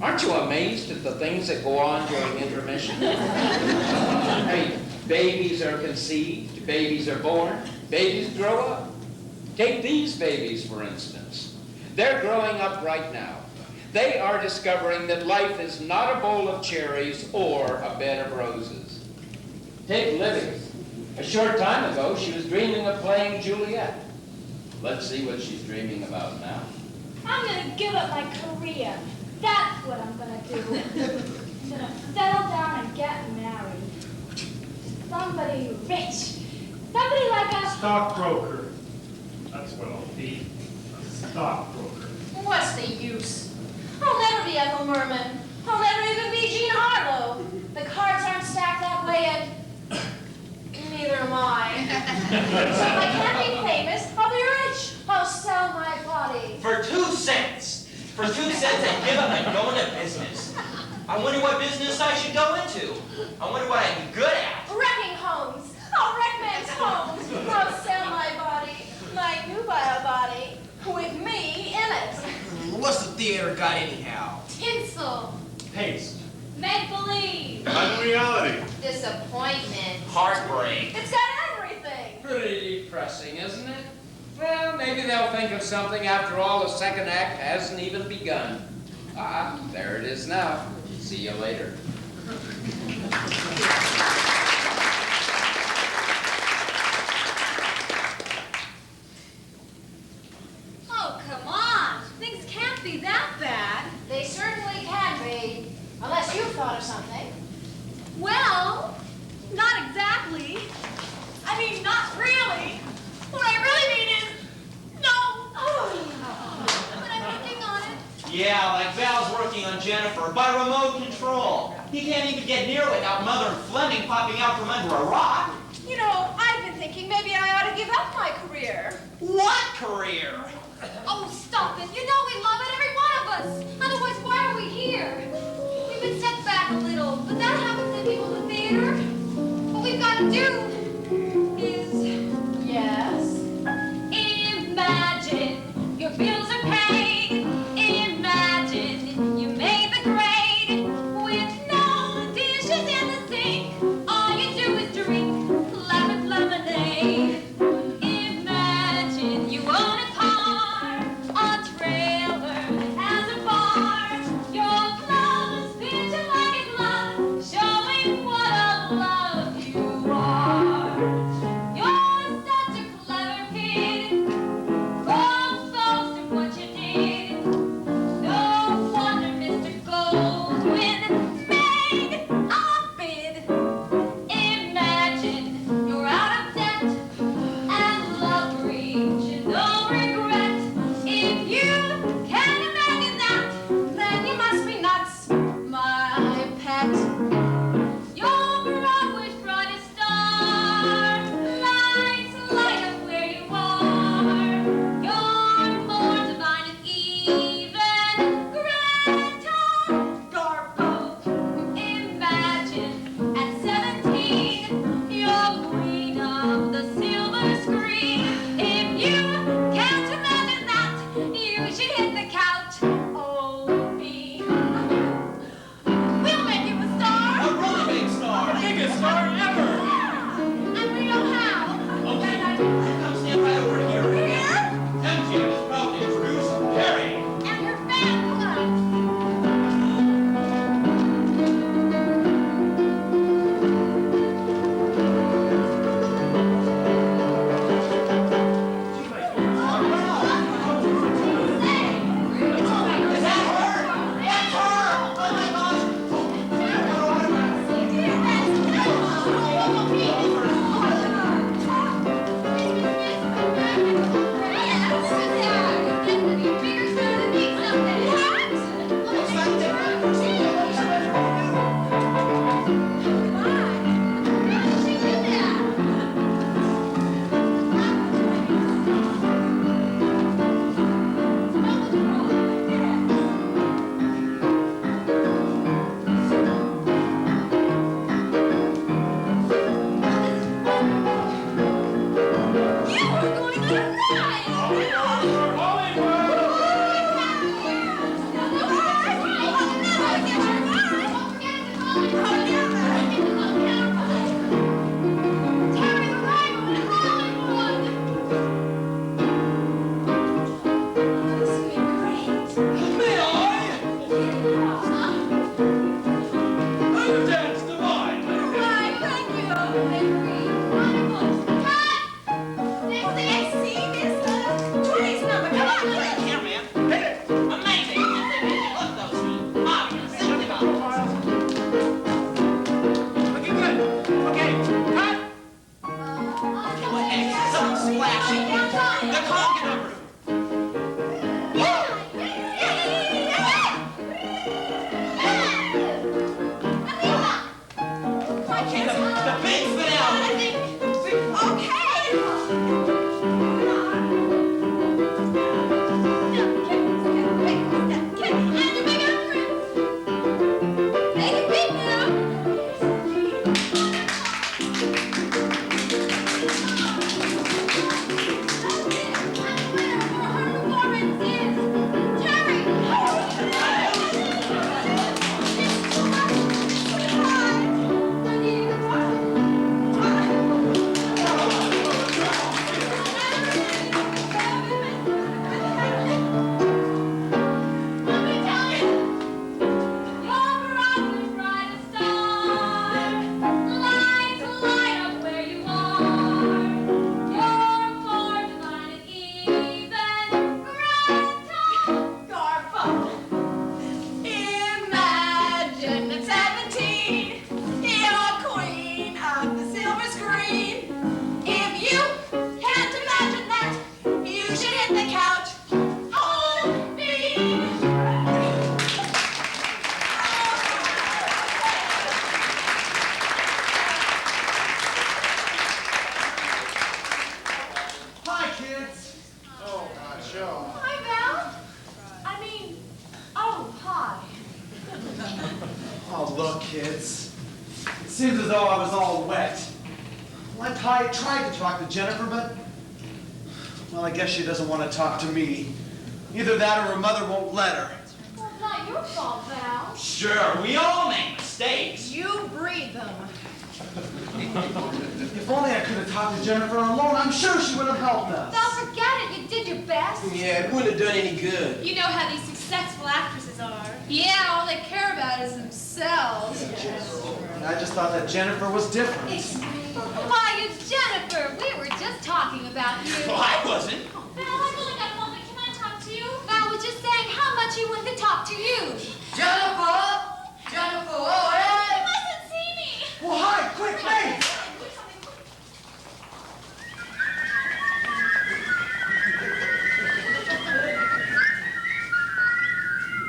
Speaker 1: aren't you amazed at the things that go on during intermission? I mean, babies are conceived, babies are born, babies grow up. Take these babies, for instance. They're growing up right now. They are discovering that life is not a bowl of cherries or a bed of roses. Take Livy. A short time ago, she was dreaming of playing Juliet. Let's see what she's dreaming about now.
Speaker 2: I'm gonna give up my career. That's what I'm gonna do. I'm gonna settle down and get married. Somebody rich. Somebody like a
Speaker 12: Stockbroker. That's what I'll be. A stockbroker.
Speaker 4: What's the use? I'll never be Ethel Merman. I'll never even be Jean Harlow. The cards aren't stacked that way, and neither am I. So if I can't be famous, I'll be rich. I'll sell my body.
Speaker 11: For 2 cents. For 2 cents, I'd give up and go into business. I wonder what business I should go into. I wonder what I'd be good at.
Speaker 4: Wrecking homes. I'll wreck men's homes. I'll sell my body, my nubile body, with me in it.
Speaker 11: What's the theater got anyhow?
Speaker 2: tinsel,
Speaker 12: Paste.
Speaker 2: make-believe.
Speaker 12: Unreality.
Speaker 4: Disappointment.
Speaker 11: Heartbreak.
Speaker 4: It's got everything.
Speaker 1: Pretty depressing, isn't it? Well, maybe they'll think of something. After all, the second act hasn't even begun. Ah, there it is now. See you later.
Speaker 2: Oh, come on. Things can't be that bad.
Speaker 4: They certainly can be, unless you've thought of something.
Speaker 2: Well, not exactly. I mean, not really. What I really mean is, no. But I'm working on it.
Speaker 11: Yeah, like Val's working on Jennifer by remote control. He can't even get near without Mother Fleming popping out from under a rock.
Speaker 4: You know, I've been thinking maybe I ought to give up my career.
Speaker 11: What career?
Speaker 2: Oh, stop it. You know we love it, every one of us. Otherwise, why are we here? We've been set back a little, but that happens in people in the theater. What we've got to do is...
Speaker 4: Yes.
Speaker 2: Imagine your bills are paid. Imagine you made the grade with no dishes in the sink. All you do is drink lemon lemonade. Imagine you own a car, a trailer that has a bar. Your clothes fit you like a glove, showing what a love you are.
Speaker 11: Okay, the big finale.
Speaker 5: Oh, look, kids. It seems as though I was all wet. Like I tried to talk to Jennifer, but... well, I guess she doesn't want to talk to me. Either that or her mother won't let her.
Speaker 2: Well, it's not your fault, Val.
Speaker 11: Sure, we all make mistakes.
Speaker 4: You breed them.
Speaker 5: If only I could have talked to Jennifer alone, I'm sure she would have helped us.
Speaker 2: Val, forget it. You did your best.
Speaker 8: Yeah, it wouldn't have done any good.
Speaker 9: You know how these successful actresses are.
Speaker 4: Yeah, all they care about is themselves.
Speaker 5: I just thought that Jennifer was different.
Speaker 2: Why, it's Jennifer. We were just talking about you.
Speaker 11: Well, I wasn't.
Speaker 2: Val, I really got a moment. Can I talk to you? Val was just saying how much he wanted to talk to you.
Speaker 10: Jennifer! Jennifer, oh, hey!
Speaker 2: He mustn't see me.
Speaker 5: Well, hi, quick, wait!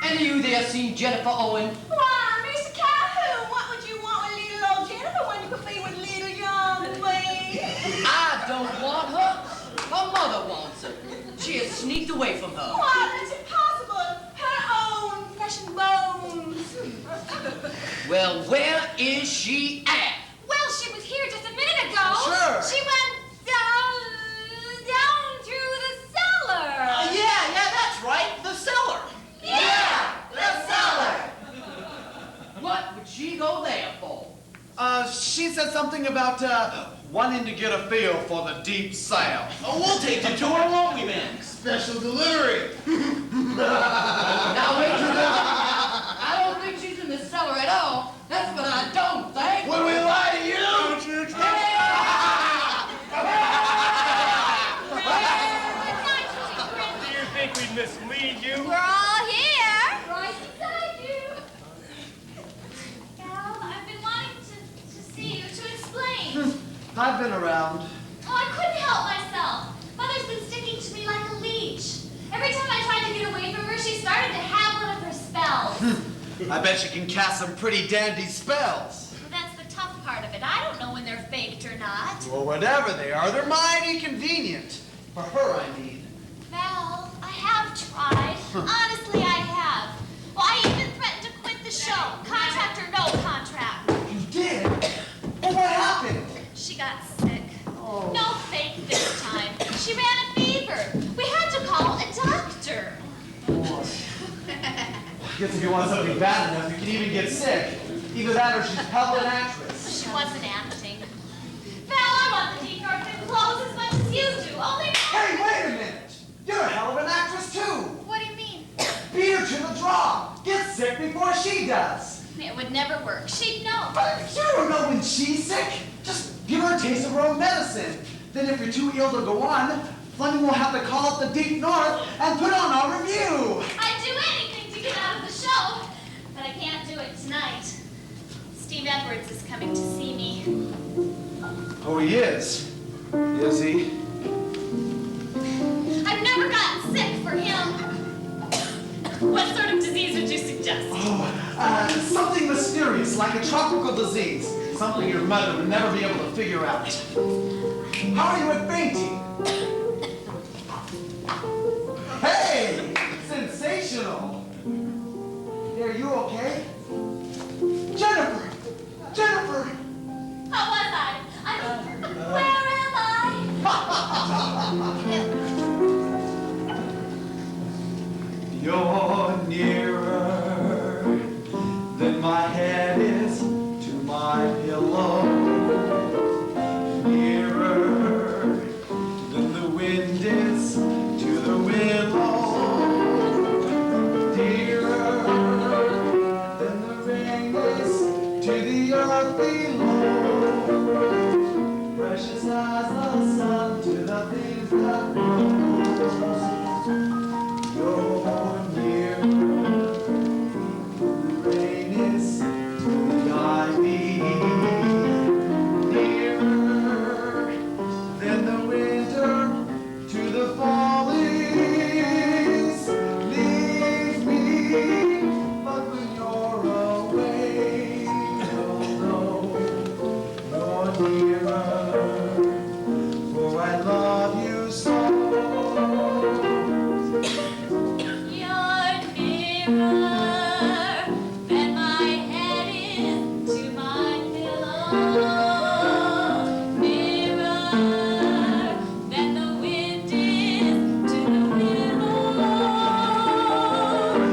Speaker 10: Any of you there seen Jennifer Owen?
Speaker 4: Why, Mr. Calhoun, what would you want with little old Jennifer when you could be with little young me?
Speaker 10: I don't want her. Her mother wants her. She has sneaked away from her.
Speaker 4: Why, that's impossible. Her own flesh and bones.
Speaker 10: Well, where is she at?
Speaker 2: Well, she was here just a minute ago.
Speaker 5: Sure.
Speaker 2: She went down to the cellar.
Speaker 11: Yeah, that's right, the cellar.
Speaker 10: Yeah, the cellar. What would she go there for?
Speaker 5: She said something about, wanting to get a feel for the deep south.
Speaker 11: Oh, we'll take you to her, won't we, man?
Speaker 5: Special delivery.
Speaker 10: Now wait a minute. I don't think she's in the cellar at all. That's what I don't think.
Speaker 5: Would we lie to you?
Speaker 12: Do you think we'd mislead you?
Speaker 2: We're all here. Right beside you. Val, I've been wanting to see you to explain.
Speaker 5: I've been around.
Speaker 2: Oh, I couldn't help myself. Mother's been sticking to me like a leech. Every time I tried to get away from her, she started to have one of her spells.
Speaker 5: I bet you can cast some pretty dandy spells.
Speaker 2: Well, that's the tough part of it. I don't know when they're faked or not.
Speaker 5: Well, whatever they are, they're mighty convenient. For her, I mean.
Speaker 2: Val, I have tried. Honestly, I have. Well, I even threatened to quit the show. Contract or no contract.
Speaker 5: You did? Well, what happened?
Speaker 2: She got sick.
Speaker 5: Oh.
Speaker 2: No fake this time. She ran a fever. We had to call a doctor.
Speaker 5: I guess if you want something bad enough, you can even get sick. Either that or she's a hell of an actress.
Speaker 2: She wasn't acting. Val, I want the deep dark and clothes as much as you do. Only...
Speaker 5: Hey, wait a minute! You're a hell of an actress, too!
Speaker 2: What do you mean?
Speaker 5: Beat her to the draw! Get sick before she does!
Speaker 2: It would never work. She'd know.
Speaker 5: But you don't know when she's sick! Just give her a taste of her own medicine. Then if you're too ill to go on, Fleming will have to call up the Deep North and put on our review!
Speaker 2: I'd do anything to get out of the show, but I can't do it tonight. Steve Edwards is coming to see me.
Speaker 5: Oh, he is? Is he?
Speaker 2: I've never gotten sick for him. What sort of disease would you suggest?
Speaker 5: Oh, something mysterious, like a tropical disease. something your mother would never be able to figure out. How are you at painting? Hey! Sensational! Are you okay? Jennifer! Jennifer!
Speaker 2: How was I? Where am I?
Speaker 6: You're nearer than my head is to my pillow. Nearer than the wind is to the willow. Dearer than the rain is to the earth below. Precious as the sun to the things that grow. You're near, the rain is to the ivy, nearer than the winter to the fall is. Leave me, but when you're away, oh no, you're nearer, for I love you so.
Speaker 2: You're nearer than my head is to my pillow. Nearer than the wind is to the willow.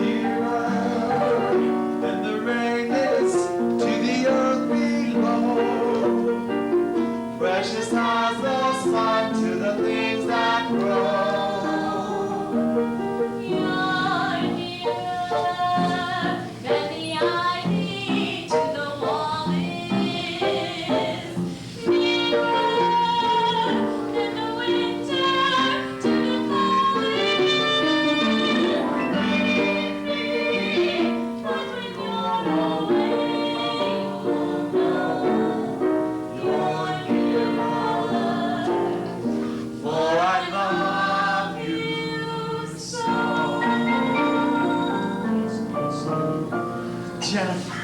Speaker 6: Nearer than the rain is to the earth below. Precious as the sun to the things that grow.
Speaker 2: You're nearer than the ivy to the wall is. Nearer than the winter to the fall is. But when you're away, oh no, you're nearer.
Speaker 6: For I love
Speaker 2: You so.
Speaker 5: Jennifer.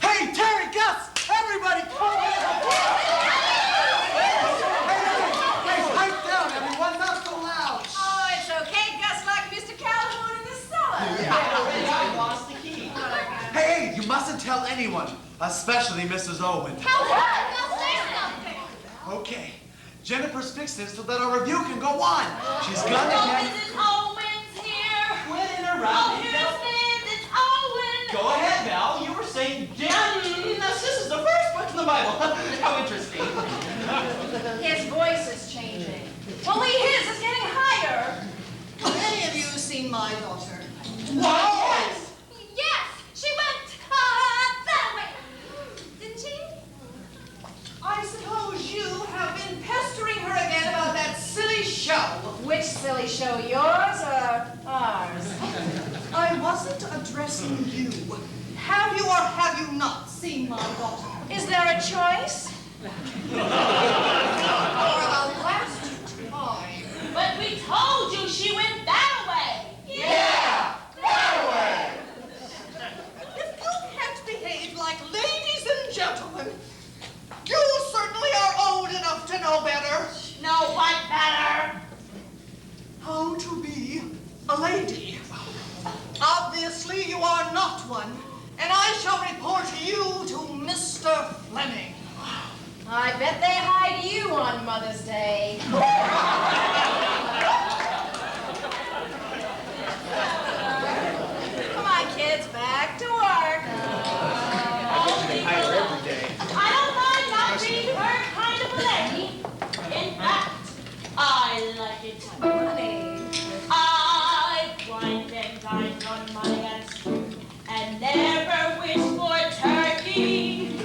Speaker 5: Hey, Terry, Gus, everybody, come in. Hey, pipe down, everyone, not so loud.
Speaker 4: Oh, it's okay. Gus like Mr. Calhoun in the cellar.
Speaker 11: I lost the key.
Speaker 5: Hey, you mustn't tell anyone, especially Mrs. Owen. Okay, Jennifer's fixed this so that our review can go on. She's gonna get...
Speaker 9: Mrs. Owens here.
Speaker 11: Quit
Speaker 9: Oh,
Speaker 11: interrupting.
Speaker 9: here's Mrs. Owen.
Speaker 11: Go ahead, Val. You were saying Genesis is the first book in the Bible. How interesting.
Speaker 4: His voice is changing. Well, his is getting higher.
Speaker 7: Have any of you seen my daughter?
Speaker 11: What?
Speaker 2: Yes, she went that way. Didn't she?
Speaker 7: I suppose you have been pestering her again about that silly show.
Speaker 4: Which silly show, yours or ours?
Speaker 7: I wasn't addressing you. Have you or have you not seen my daughter?
Speaker 4: Is there a choice?
Speaker 7: For the last time.
Speaker 9: But we told you she went that way.
Speaker 11: Yeah, that way.
Speaker 7: If you can't behave like ladies and gentlemen, you certainly are old enough to know better.
Speaker 9: No, what better?
Speaker 7: How to be a lady. Obviously, you are not one, and I shall report you to Mr. Fleming.
Speaker 4: I bet they hide you on Mother's Day. Come on, kids, back to work.
Speaker 9: I don't mind not being her kind of a lady. In fact, I like it.
Speaker 4: Honey.
Speaker 9: I wined and dined on my aunt's and never wished for turkey.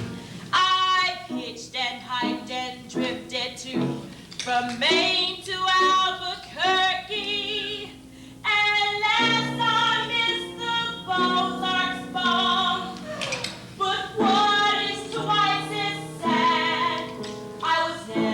Speaker 9: I pitched and hiked and drifted too, from Maine to Albuquerque. And last I missed the Ozarks ball. But what is twice as sad? I was never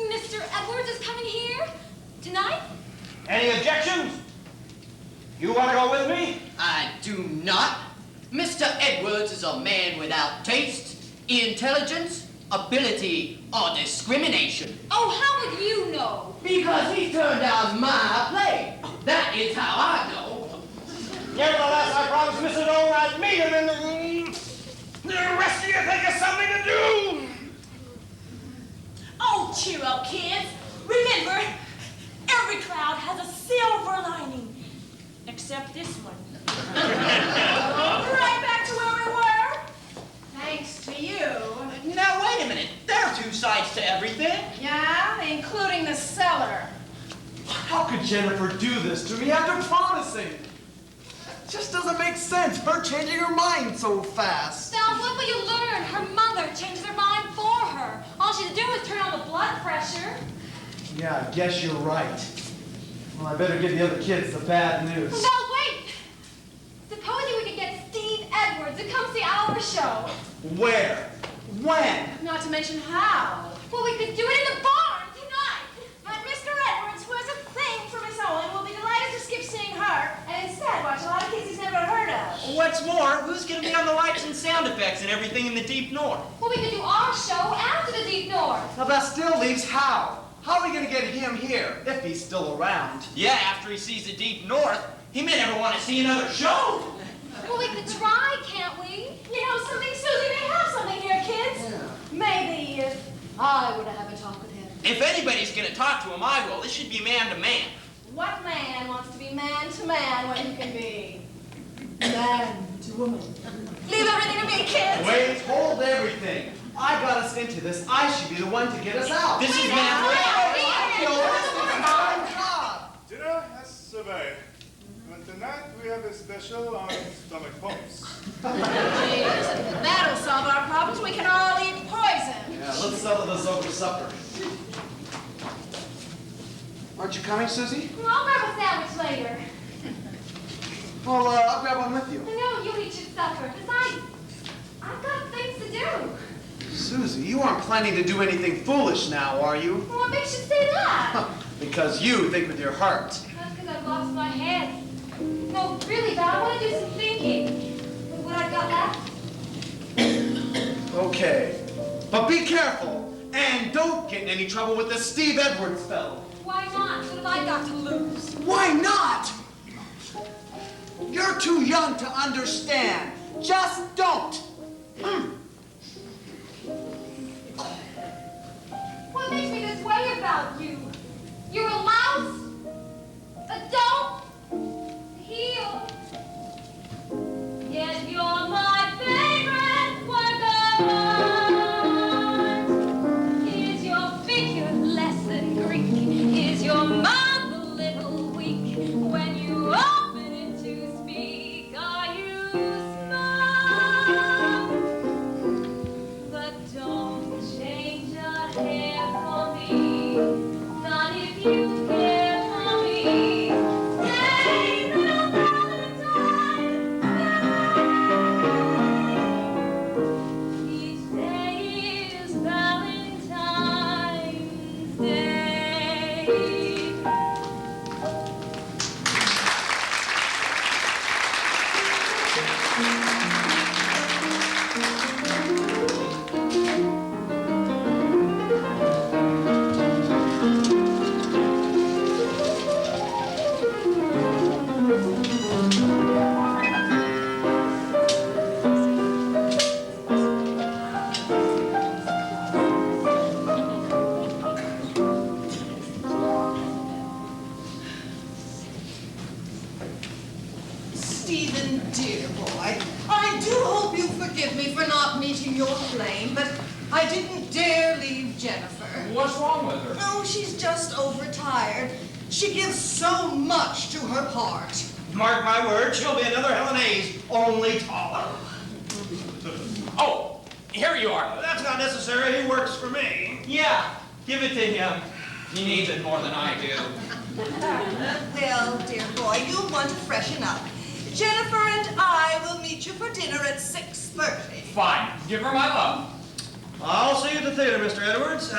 Speaker 2: Mr. Edwards is coming here tonight?
Speaker 11: You want to go with me?
Speaker 10: I do not. Mr. Edwards is a man without taste, intelligence, ability, or discrimination.
Speaker 2: Oh, how would you know?
Speaker 10: Because he turned down my play. That is how I know.
Speaker 11: Nevertheless, I promise Mrs. Owen I'd meet him in the rest of you think of something to do.
Speaker 9: Oh, cheer up, kids. Remember, every cloud has a silver lining. Except this one. Right back to where we were.
Speaker 4: Thanks to you.
Speaker 11: Now, wait a minute. There are two sides to everything.
Speaker 4: Yeah, including the cellar.
Speaker 5: How could Jennifer do this to me after promising? It just doesn't make sense, her changing her mind so fast.
Speaker 2: Now, what will you learn? Her mother changed her mind for her. All she had to do was turn on the blood pressure.
Speaker 5: Yeah, I guess you're right. Well, I better give the other kids the bad news.
Speaker 2: No, wait! Supposing we could get Steve Edwards to come see our show.
Speaker 5: Where? When?
Speaker 4: Not to mention how.
Speaker 2: Well, we could do it in the barn tonight.
Speaker 4: But Mr. Edwards, who has a thing for Miss Owen, will be delighted to skip seeing her and instead watch a lot of kids he's never heard of.
Speaker 11: What's more, who's going to be on the lights and sound effects and everything in the Deep North?
Speaker 2: Well, we could do our show after the Deep North.
Speaker 5: Now that still leaves Hal. How are we going to get him here, if he's still around?
Speaker 11: Yeah, after he sees the Deep North, he may never want to see another show.
Speaker 2: Well, we could try, can't we?
Speaker 4: You know something, Susie may have something here, kids. Maybe if I were to have a talk with him.
Speaker 11: If anybody's going to talk to him, I will. This should be man to man.
Speaker 4: What man wants to be man to man when he can be man to woman? Leave everything to me, kids.
Speaker 5: Wait, hold everything. I got us into this. I should be the one to get us out.
Speaker 11: This is man to
Speaker 12: Dinner has surveyed. And tonight we have a special on stomach pumps.
Speaker 4: That'll solve our problems. We can all eat poison.
Speaker 5: Yeah, let's settle this over supper. Aren't you coming, Susie?
Speaker 2: Well, I'll grab a sandwich later.
Speaker 5: Well, I'll grab one with you.
Speaker 2: No, you eat your supper. Besides, I've got things to do.
Speaker 5: Susie, you aren't planning to do anything foolish now, are you?
Speaker 2: Well, what makes you say that?
Speaker 5: Because you think with your heart.
Speaker 2: That's because I've lost my head. No, really, but I want to do some thinking. With what I've got left.
Speaker 5: Okay. But be careful. And don't get in any trouble with this Steve Edwards fellow.
Speaker 2: Why not? What have I got to lose?
Speaker 5: Why not? You're too young to understand. Just don't.
Speaker 2: What makes me this way about you? You're a louse, a dope, a heel. Yet you're my favorite work of art. Is your figure less than Greek? Is your mouth a little weak? When you open it to speak, are you smart? But don't change a hair for me, not if you care for me. Say the Valentine. Each day is Valentine's Day.
Speaker 7: Stephen, dear boy, I do hope you forgive me for not meeting your flame, but I didn't dare leave Jennifer.
Speaker 1: What's wrong with her?
Speaker 7: Oh, she's just overtired. She gives so much to her part.
Speaker 11: Mark my word, she'll be another Hellenaise, only taller.
Speaker 1: Oh, here you are.
Speaker 8: That's not necessary. He works for me.
Speaker 11: Yeah, give it to him. He needs it more than I do.
Speaker 7: Well, dear boy, you'll want to freshen up. Jennifer and I will meet you for dinner at 6:30.
Speaker 1: Fine. Give her my love.
Speaker 8: I'll see you at the theater, Mr. Edwards.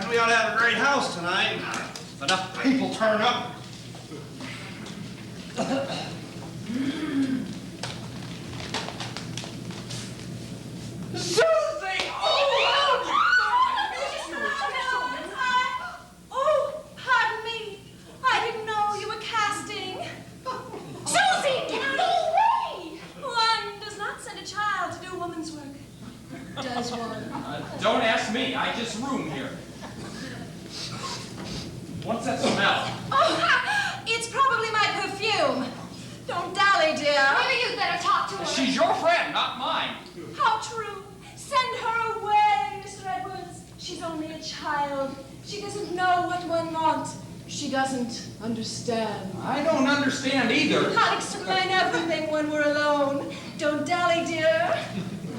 Speaker 8: We ought to have a great house tonight. If enough people turn up.
Speaker 1: Susie!
Speaker 4: Oh, pardon me. I didn't know you were casting. Susie, get out of the way! One does not send a child to do woman's work. Does one?
Speaker 1: Don't ask me. I just room here. What's that smell?
Speaker 4: Oh, it's probably my perfume. Don't dally, dear.
Speaker 2: Maybe you'd better talk to her.
Speaker 1: She's your friend, not mine.
Speaker 4: How true. Send her away, Mr. Edwards. She's only a child. She doesn't know what one wants. She doesn't understand.
Speaker 1: I don't understand either.
Speaker 4: I'll explain everything when we're alone. Don't dally, dear.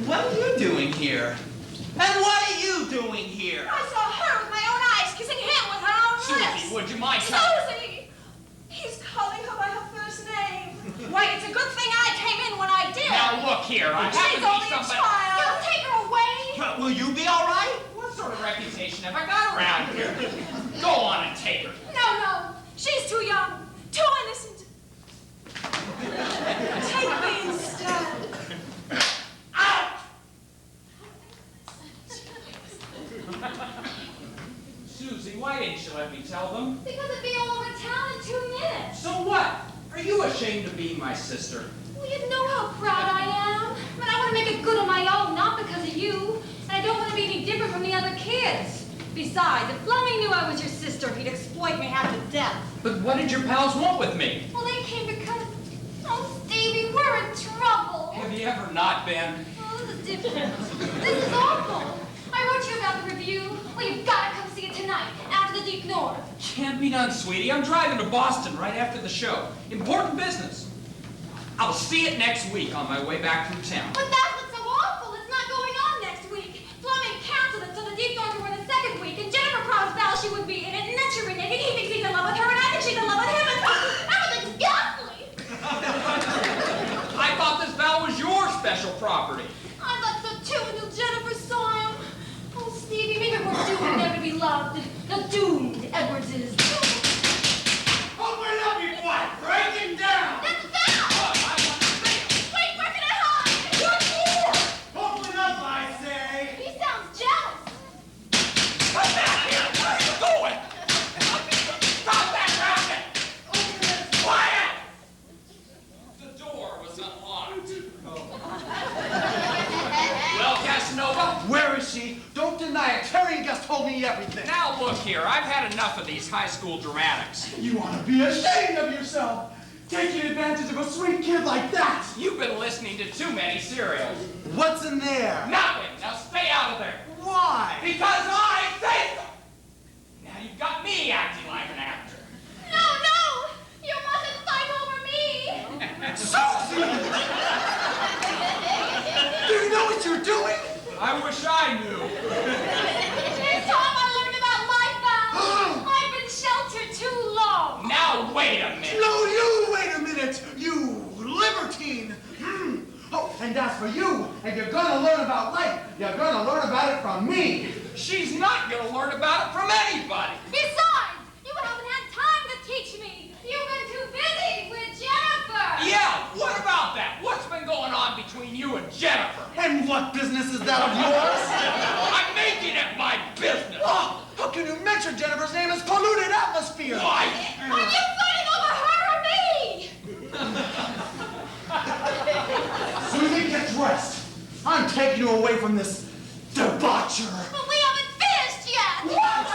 Speaker 11: What are you doing here? And what are you doing here?
Speaker 4: I saw her with my own eyes kissing him with her own lips.
Speaker 1: Susie, would you mind telling
Speaker 4: Susie! He's calling her by her first name. Why, it's a good thing I came in when I did.
Speaker 1: Now look here, I happen
Speaker 4: She's
Speaker 1: to be
Speaker 4: only a
Speaker 1: somebody.
Speaker 4: child. You'll take her away.
Speaker 11: Will you be all right?
Speaker 1: What sort of reputation have I got around here? Go on and take her.
Speaker 4: No. She's too young, too innocent. Take me instead.
Speaker 1: Out! Susie, why didn't you let me tell them?
Speaker 2: Because it'd be all over town in 2 minutes.
Speaker 1: So what? Are you ashamed to be my sister?
Speaker 2: Well, you know how proud I am. But I want to make it good on my own, not because of you. And I don't want to be any different from the other kids. Besides, if Fleming knew I was your sister, he'd exploit me half to death.
Speaker 1: But what did your pals want with me?
Speaker 2: Well, they came because... Oh, Stevie, we're in trouble.
Speaker 1: Have you ever not been?
Speaker 2: Oh, this is different. This is awful. I wrote you about the review. Well, you've got to come see it tonight, after the Deep North.
Speaker 1: Can't be done, sweetie. I'm driving to Boston right after the show. Important business. I'll see it next week on my way back through town.
Speaker 2: But that's what's so awful. It's not going on next week. Fleming canceled it so the Deep North were the second week, and Jennifer promised Val she would be in it, and then she reneged. He thinks he's in love with her, and I think she's in love with him, and everything's ghastly.
Speaker 1: I thought this Val was your special property.
Speaker 2: I thought so too until Jennifer saw him. Oh, Stevie, maybe we're doomed never to be loved. The doomed Edwards is.
Speaker 8: Open up, you boy! Break him down!
Speaker 2: That's Val!
Speaker 1: I want to see him.
Speaker 2: Wait, where can I hide?
Speaker 8: What for? Open up, I say!
Speaker 2: He sounds jealous.
Speaker 1: Come back here! Where are you going? Stop that racket! Quiet! The door was unlocked. Well, Casanova,
Speaker 5: Where is she? Don't deny it. Terry and Gus told me everything.
Speaker 1: now look here. I've had enough of these high school dramatics.
Speaker 5: You ought to be ashamed of yourself. Taking advantage of a sweet kid like that.
Speaker 1: You've been listening to too many serials.
Speaker 5: What's in there?
Speaker 1: Nothing. Now stay out of there.
Speaker 5: Why?
Speaker 1: Because I say so. Now you've got me acting like an actor.
Speaker 2: No! You mustn't fight over me!
Speaker 5: Susie! Do you know what you're doing?
Speaker 1: I wish I knew.
Speaker 2: It's time I learned about life, Val. I've been sheltered too long.
Speaker 1: Now wait a minute.
Speaker 5: No, you wait a minute, you libertine. Oh, and as for you, if you're gonna learn about life, you're gonna learn about it from me.
Speaker 1: She's not going to learn about it from anybody.
Speaker 2: Besides, you haven't had time to teach me. You've been too busy with Jennifer.
Speaker 1: Yeah, what about that? What's been going on between you and Jennifer?
Speaker 5: And what business is that of yours?
Speaker 1: I'm making it my business.
Speaker 5: Oh, how can you mention Jennifer's name as polluted atmosphere?
Speaker 1: Why?
Speaker 2: Are you fighting over her or me?
Speaker 5: Susie, get dressed. I'm taking you away from this debaucher.
Speaker 2: But we haven't finished yet.
Speaker 5: What?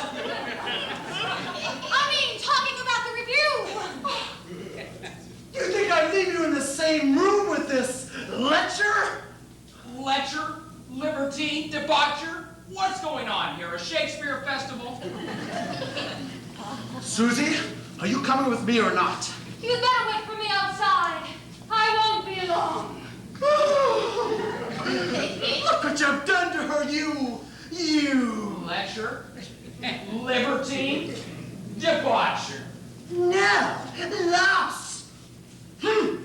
Speaker 2: I mean, talking about the review.
Speaker 5: You think I'd leave you in the same room with this lecher?
Speaker 1: Lecher? Libertine? Debaucher? What's going on here? A Shakespeare festival?
Speaker 5: Susie, are you coming with me or not?
Speaker 2: You'd better wait for me outside. I won't be long.
Speaker 5: Look what you've done to her, you.
Speaker 1: Lecher? Libertine? Debaucher?
Speaker 5: Now, louse.
Speaker 2: Oh,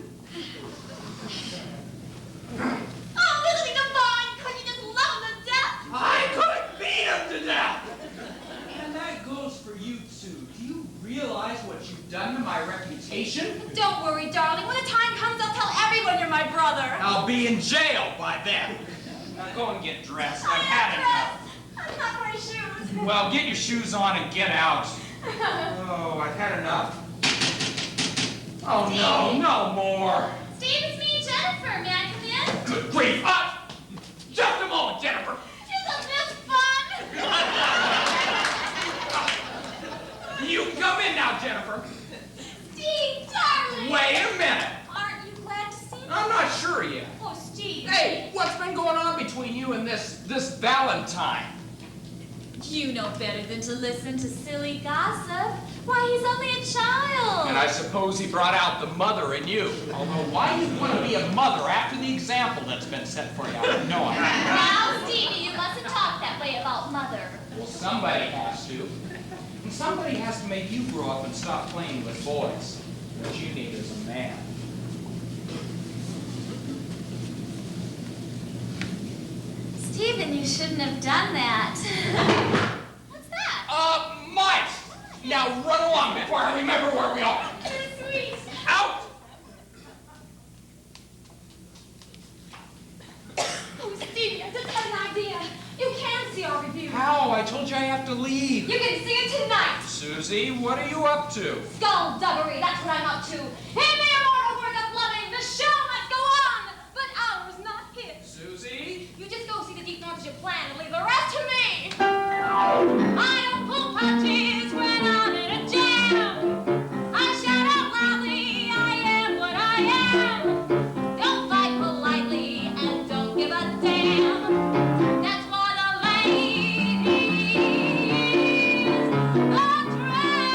Speaker 2: isn't he divine? Couldn't you just love him to death?
Speaker 1: I couldn't beat him to death! And that goes for you, too. Do you realize what you've done to my reputation?
Speaker 2: Don't worry, darling. When the time comes, I'll
Speaker 9: my brother.
Speaker 13: I'll be in jail by then. Now go and get dressed. I've had enough.
Speaker 2: I'm not wearing shoes.
Speaker 13: Well, get your shoes on and get out. Oh, I've had enough. Oh, no, no more.
Speaker 2: Steve, it's me and Jennifer. May I come in?
Speaker 13: Good grief. Just a moment, Jennifer.
Speaker 2: Isn't this fun?
Speaker 13: You can come in now, Jennifer.
Speaker 2: Steve, darling.
Speaker 13: Wait a minute.
Speaker 2: Aren't you glad to see me?
Speaker 13: I'm not sure yet.
Speaker 2: Oh, Steve.
Speaker 13: Hey, what's been going on between you and this Valentine?
Speaker 2: You know better than to listen to silly gossip. Why, he's only a child.
Speaker 13: And I suppose he brought out the mother in you. Although, why you'd want to be a mother after the example that's been set for you, I have no idea.
Speaker 2: Now, Stevie, you mustn't talk that way about Mother.
Speaker 13: Well, somebody has to. And somebody has to make you grow up and stop playing with boys. What you need is a man.
Speaker 2: Stephen, you shouldn't have done that. What's that?
Speaker 13: Mice! Now run along before I remember where we are.
Speaker 2: You're sweet.
Speaker 13: Out!
Speaker 2: Oh, Stevie, I just had an idea. You can see our review.
Speaker 13: How? I told you I have to leave.
Speaker 2: You can see it tonight.
Speaker 13: Susie, what are you up to?
Speaker 2: Skullduggery, that's what I'm up to. In the immortal work of loving, the show must go on, but ours, not his.
Speaker 13: Susie?
Speaker 2: You just go see the deep north of your plan and leave the rest to me. I don't pull punches when I'm in a jam. I shout out loudly, I am what I am. Don't fight politely and don't give a damn. That's what a lady is. A tramp.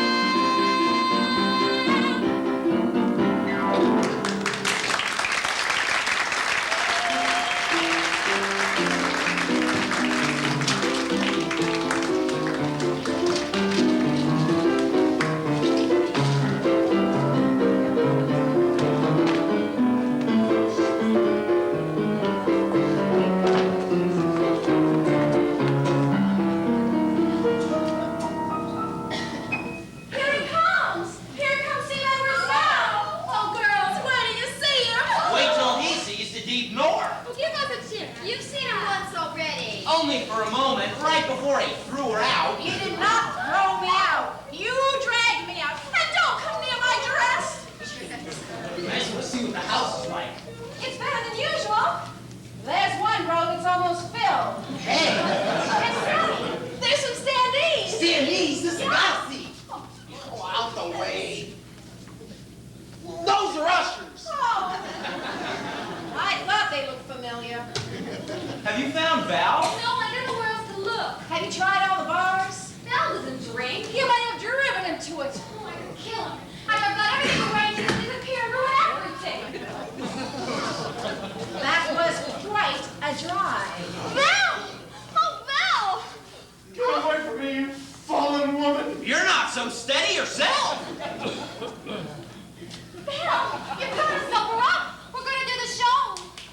Speaker 2: Here he comes! Here comes Steve Edwards now! Oh, girls, where do you see him?
Speaker 11: Wait till he sees the deep north.
Speaker 2: Well, give us a chance. You've seen him once already.
Speaker 11: Only for a moment, right before he threw her out.
Speaker 4: You did not throw me out. You dragged me out. And don't come near my dress.
Speaker 11: I just want to see what the house is like.
Speaker 4: It's better than usual. There's one row that's almost filled.
Speaker 10: Hey,
Speaker 4: And there's some standees.
Speaker 10: Stanley's, this is my seat. Oh, out the way. Those are ushers.
Speaker 4: Oh. I thought they looked familiar.
Speaker 11: Have you found Val?
Speaker 2: No, I don't know where else to look.
Speaker 4: Have you tried all the bars?
Speaker 2: Val doesn't drink.
Speaker 4: You might have driven him to it.
Speaker 2: Oh, I could kill him. I've got everything arranged to disappear and ruin everything.
Speaker 4: That was quite a drive.
Speaker 2: Val! Oh, Val!
Speaker 12: Get away from me, you fallen woman.
Speaker 11: You're not so steady yourself.
Speaker 2: Val, you better sober up. We're going to do the show.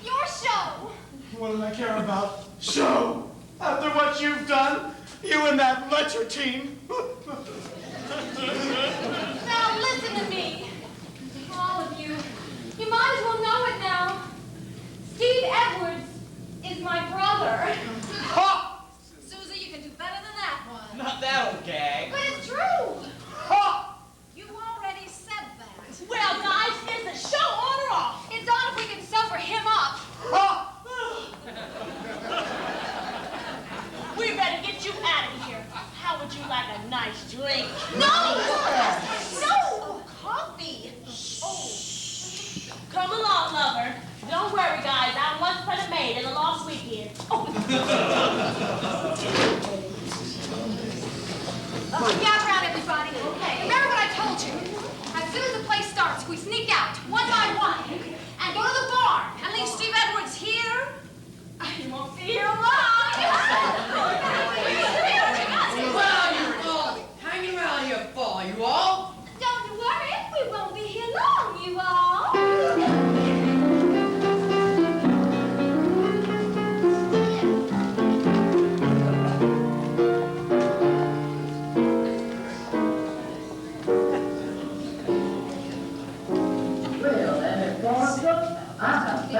Speaker 2: Your show.
Speaker 5: What do I care about? Show! After what you've done, you and that Fletcher team.
Speaker 2: Now listen to me. All of you. You might as well know it now. Steve Edwards is my brother.
Speaker 13: Ha!
Speaker 4: Susie, you can do better than that one.
Speaker 11: Not that old gag.
Speaker 2: But it's true.
Speaker 13: Ha!
Speaker 4: You already said that.
Speaker 9: Well, guys, is the show on or off?
Speaker 2: It's on if we can sober him up.
Speaker 13: Ha!
Speaker 9: We better get you out of here. How would you like a nice drink?
Speaker 2: No! No! Coffee.
Speaker 9: Come along, lover. Don't worry, guys. I once put a maid in a lost weekend.
Speaker 2: Gather around, everybody. Okay. Remember what I told you. As soon as the play starts, we sneak out, one by one, and go to the barn, and leave Steve Edwards here. You won't be here long.
Speaker 10: Well, you're all hanging around here for, you all.
Speaker 2: Don't worry, we won't be here long, you all.
Speaker 14: Well, and it was I have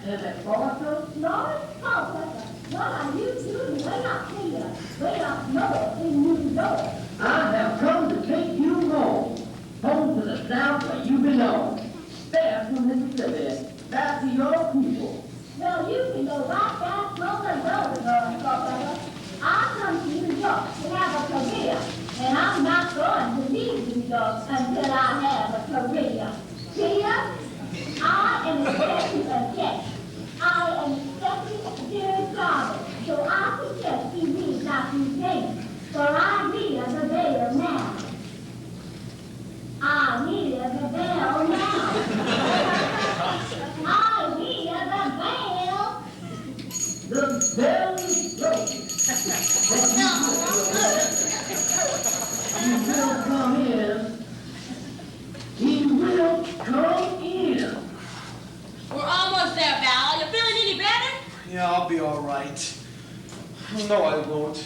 Speaker 14: Is it Boston? No, it's Colorado. What are you doing way up here, way up north in New York? I have come to take you home, home to the South where you belong. There to Mississippi, back to your people. Well, you can go right back from the road, Colorado. I come to New York to have a career, and I'm not going to leave New York until I have a career. Here, I am expecting a check. I am expecting a dear driver, so I suggest you read not to think, for I hear the bell now. I hear the bell now. I hear the bell. The bell is broken. He will come in. He will come in.
Speaker 9: We're almost there, Val. You feeling any better?
Speaker 5: Yeah, I'll be all right. No, I won't.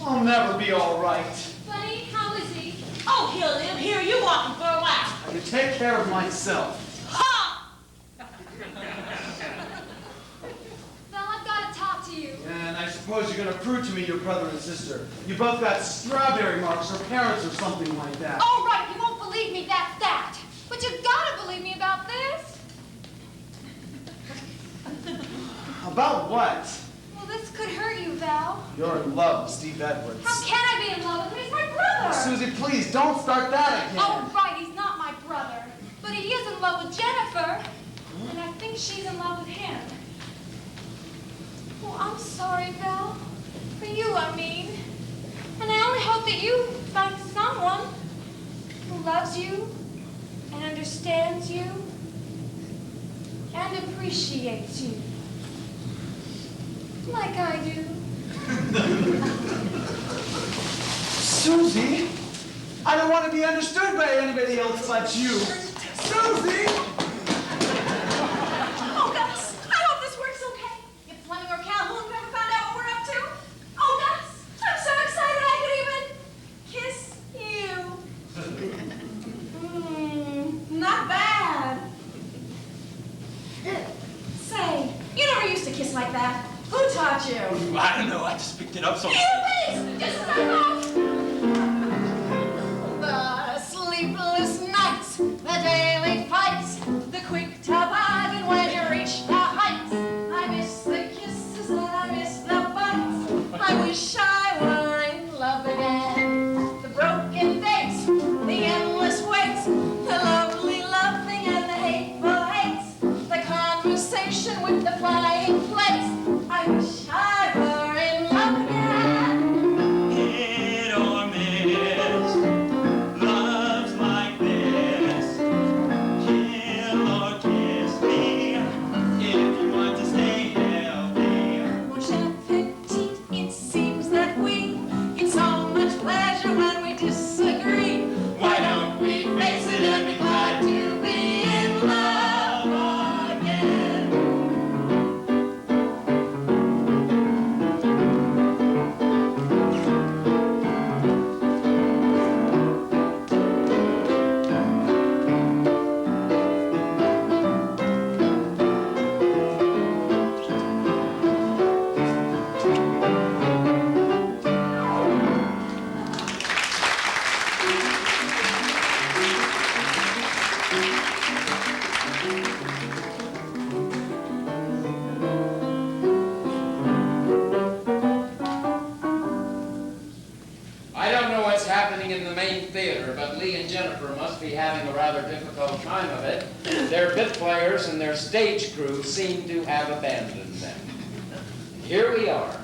Speaker 5: I'll never be all right.
Speaker 2: Buddy, how is he?
Speaker 9: Oh, he'll live here. You walking for a while.
Speaker 5: I can take care of myself.
Speaker 9: Ha!
Speaker 2: Val, I've got to talk to you.
Speaker 5: And I suppose you're going to prove to me your brother and sister. You both got strawberry marks or parents or something like that.
Speaker 2: All right, you won't believe me, that's that. But you've got to believe me about this.
Speaker 5: About what?
Speaker 2: Well, this could hurt you, Val.
Speaker 5: You're in love with Steve Edwards.
Speaker 2: How can I be in love with him? He's my brother.
Speaker 5: Susie, please, don't start that again.
Speaker 2: Oh, right, he's not my brother. But he is in love with Jennifer. And I think she's in love with him. Well, I'm sorry, Val. For you, I mean. And I only hope that you find someone who loves you and understands you and appreciates you. Like I do.
Speaker 5: Susie, I don't want to be understood by anybody else but you. Susie!
Speaker 4: Oh, Gus, I hope this works okay. If Fleming or Calhoun never found out what we're up to. Oh, Gus, I'm so excited I could even kiss you. Not bad. Say, you never used to kiss like that. Who taught you?
Speaker 11: I don't know, I just picked it up so...
Speaker 4: You please, just step off. The sleepless nights, the daily fights, the quick toboggan when you reach the heights. I miss the kisses and I miss the bites. I wish I were in love again. The broken dates, the endless waits, the lovely loving and the hateful hates, the conversation with the flying plates. I wish I were in love again.
Speaker 3: Hit or miss, love's like this. Kill or kiss me, if you want to stay healthy.
Speaker 4: Mon cher petit, it seems that we get so much pleasure when we disagree.
Speaker 3: Why don't we face it and be glad to be in love again?
Speaker 1: I don't know what's happening in the main theater, but Lee and Jennifer must be having a rather difficult time of it. Their bit players and their stage crew seem to have abandoned them. Here we are,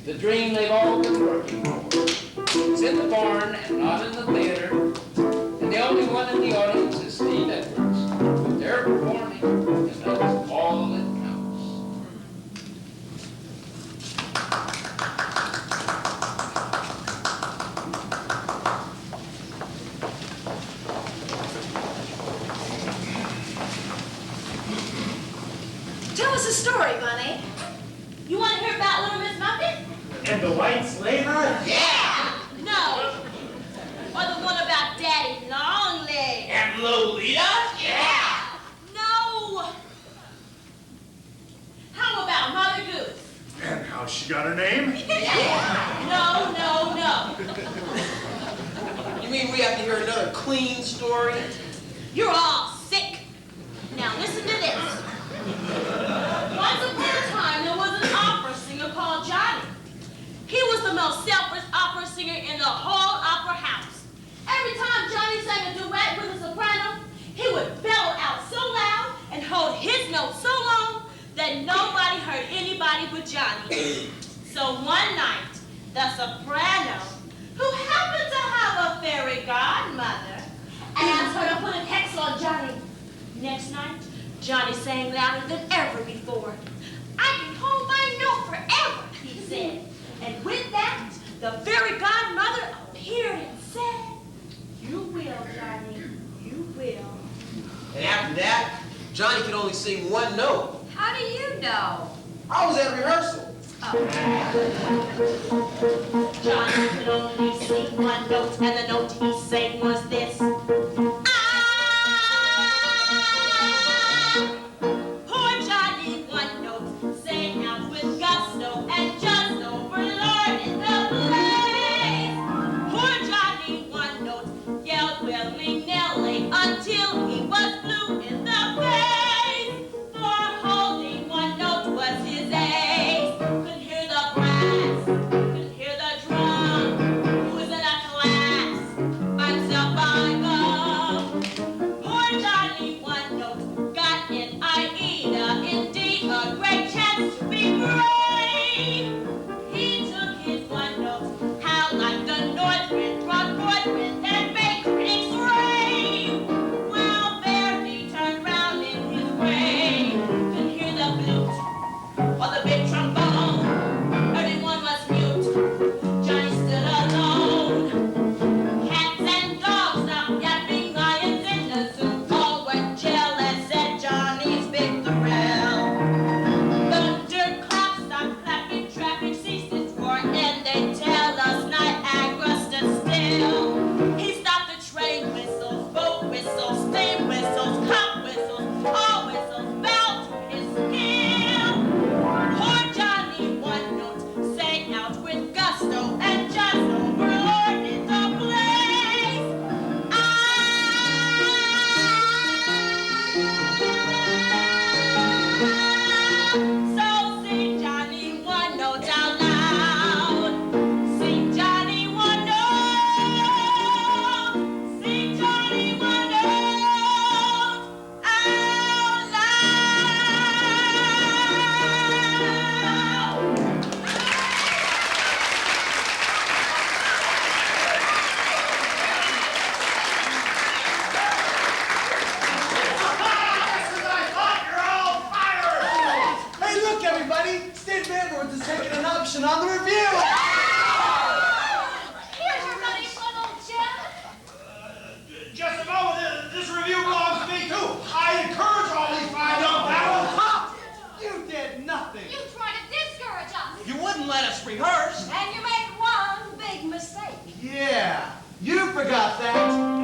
Speaker 1: the dream they've all been working for. It's in the barn and not in the theater, and the only one in the audience is Steve Edwards. They're performing, and that's all that counts.
Speaker 4: Tell us a story, Bunny.
Speaker 9: You want to hear about Little Miss Muffet?
Speaker 12: And the white slave hunt?
Speaker 9: Yeah! No. Or the one about Daddy Longlegs.
Speaker 11: And Lolita?
Speaker 9: Yeah! No!
Speaker 12: She got her name?
Speaker 9: No.
Speaker 11: You mean we have to hear another clean story?
Speaker 9: You're all sick. Now listen to this. Once upon a time, there was an opera singer called Johnny. He was the most selfish opera singer in the whole opera house. Every time Johnny sang a duet with a soprano, he would bellow out so loud and hold his note so long that nobody heard anybody but Johnny. So one night, the soprano, who happened to have a fairy godmother, asked her to put a hex on Johnny. Next night, Johnny sang louder than ever before. I can hold my note forever, he said. And with that, the fairy godmother appeared and said, "You will, Johnny, you will."
Speaker 11: And after that, Johnny could only sing one note.
Speaker 4: How do you know?
Speaker 11: I was at rehearsal.
Speaker 9: Johnny could only sing one note, and the note he sang was this. Poor Johnny, one note, sang out with gusto, and just overloaded the place. Poor Johnny, one note, yelled willy-nilly until he was blue in the face. For holding one note was his ace. Could hear the brass, could hear the drum. He was in a class by himself by gum. Poor Johnny, one note, got an Aida, indeed a great chance to be brave. He took his one note, how like the north wind, brought forth wind and made critics rave. While Verdi turned round in his grave, could hear the flute or the big trombone. Everyone was mute. Johnny stood alone. Cats and dogs stopped yapping, lions in the zoo all were jealous at Johnny's big thrill. Thunderclaps stopped clapping, traffic ceased its roar, and they tell us Niagara stood still. He stopped the train whistles, boat whistles, steam whistles, cop whistles, all whistles bowed to his skill. Poor Johnny, one note, sang out with gusto and just overlorded the place. So sing Johnny, one note out loud. Sing Johnny, one note. Sing Johnny, one note out loud.
Speaker 5: Hey, look, everybody! State Manboard is taking an option on the review!
Speaker 2: Here's your money, little Jim.
Speaker 8: Just a moment, this review belongs to me too. I encourage all these fine young fellows.
Speaker 5: Ha! You did nothing!
Speaker 2: You try to discourage us.
Speaker 11: You wouldn't let us rehearse.
Speaker 4: And you made one big mistake.
Speaker 5: Yeah, you forgot that.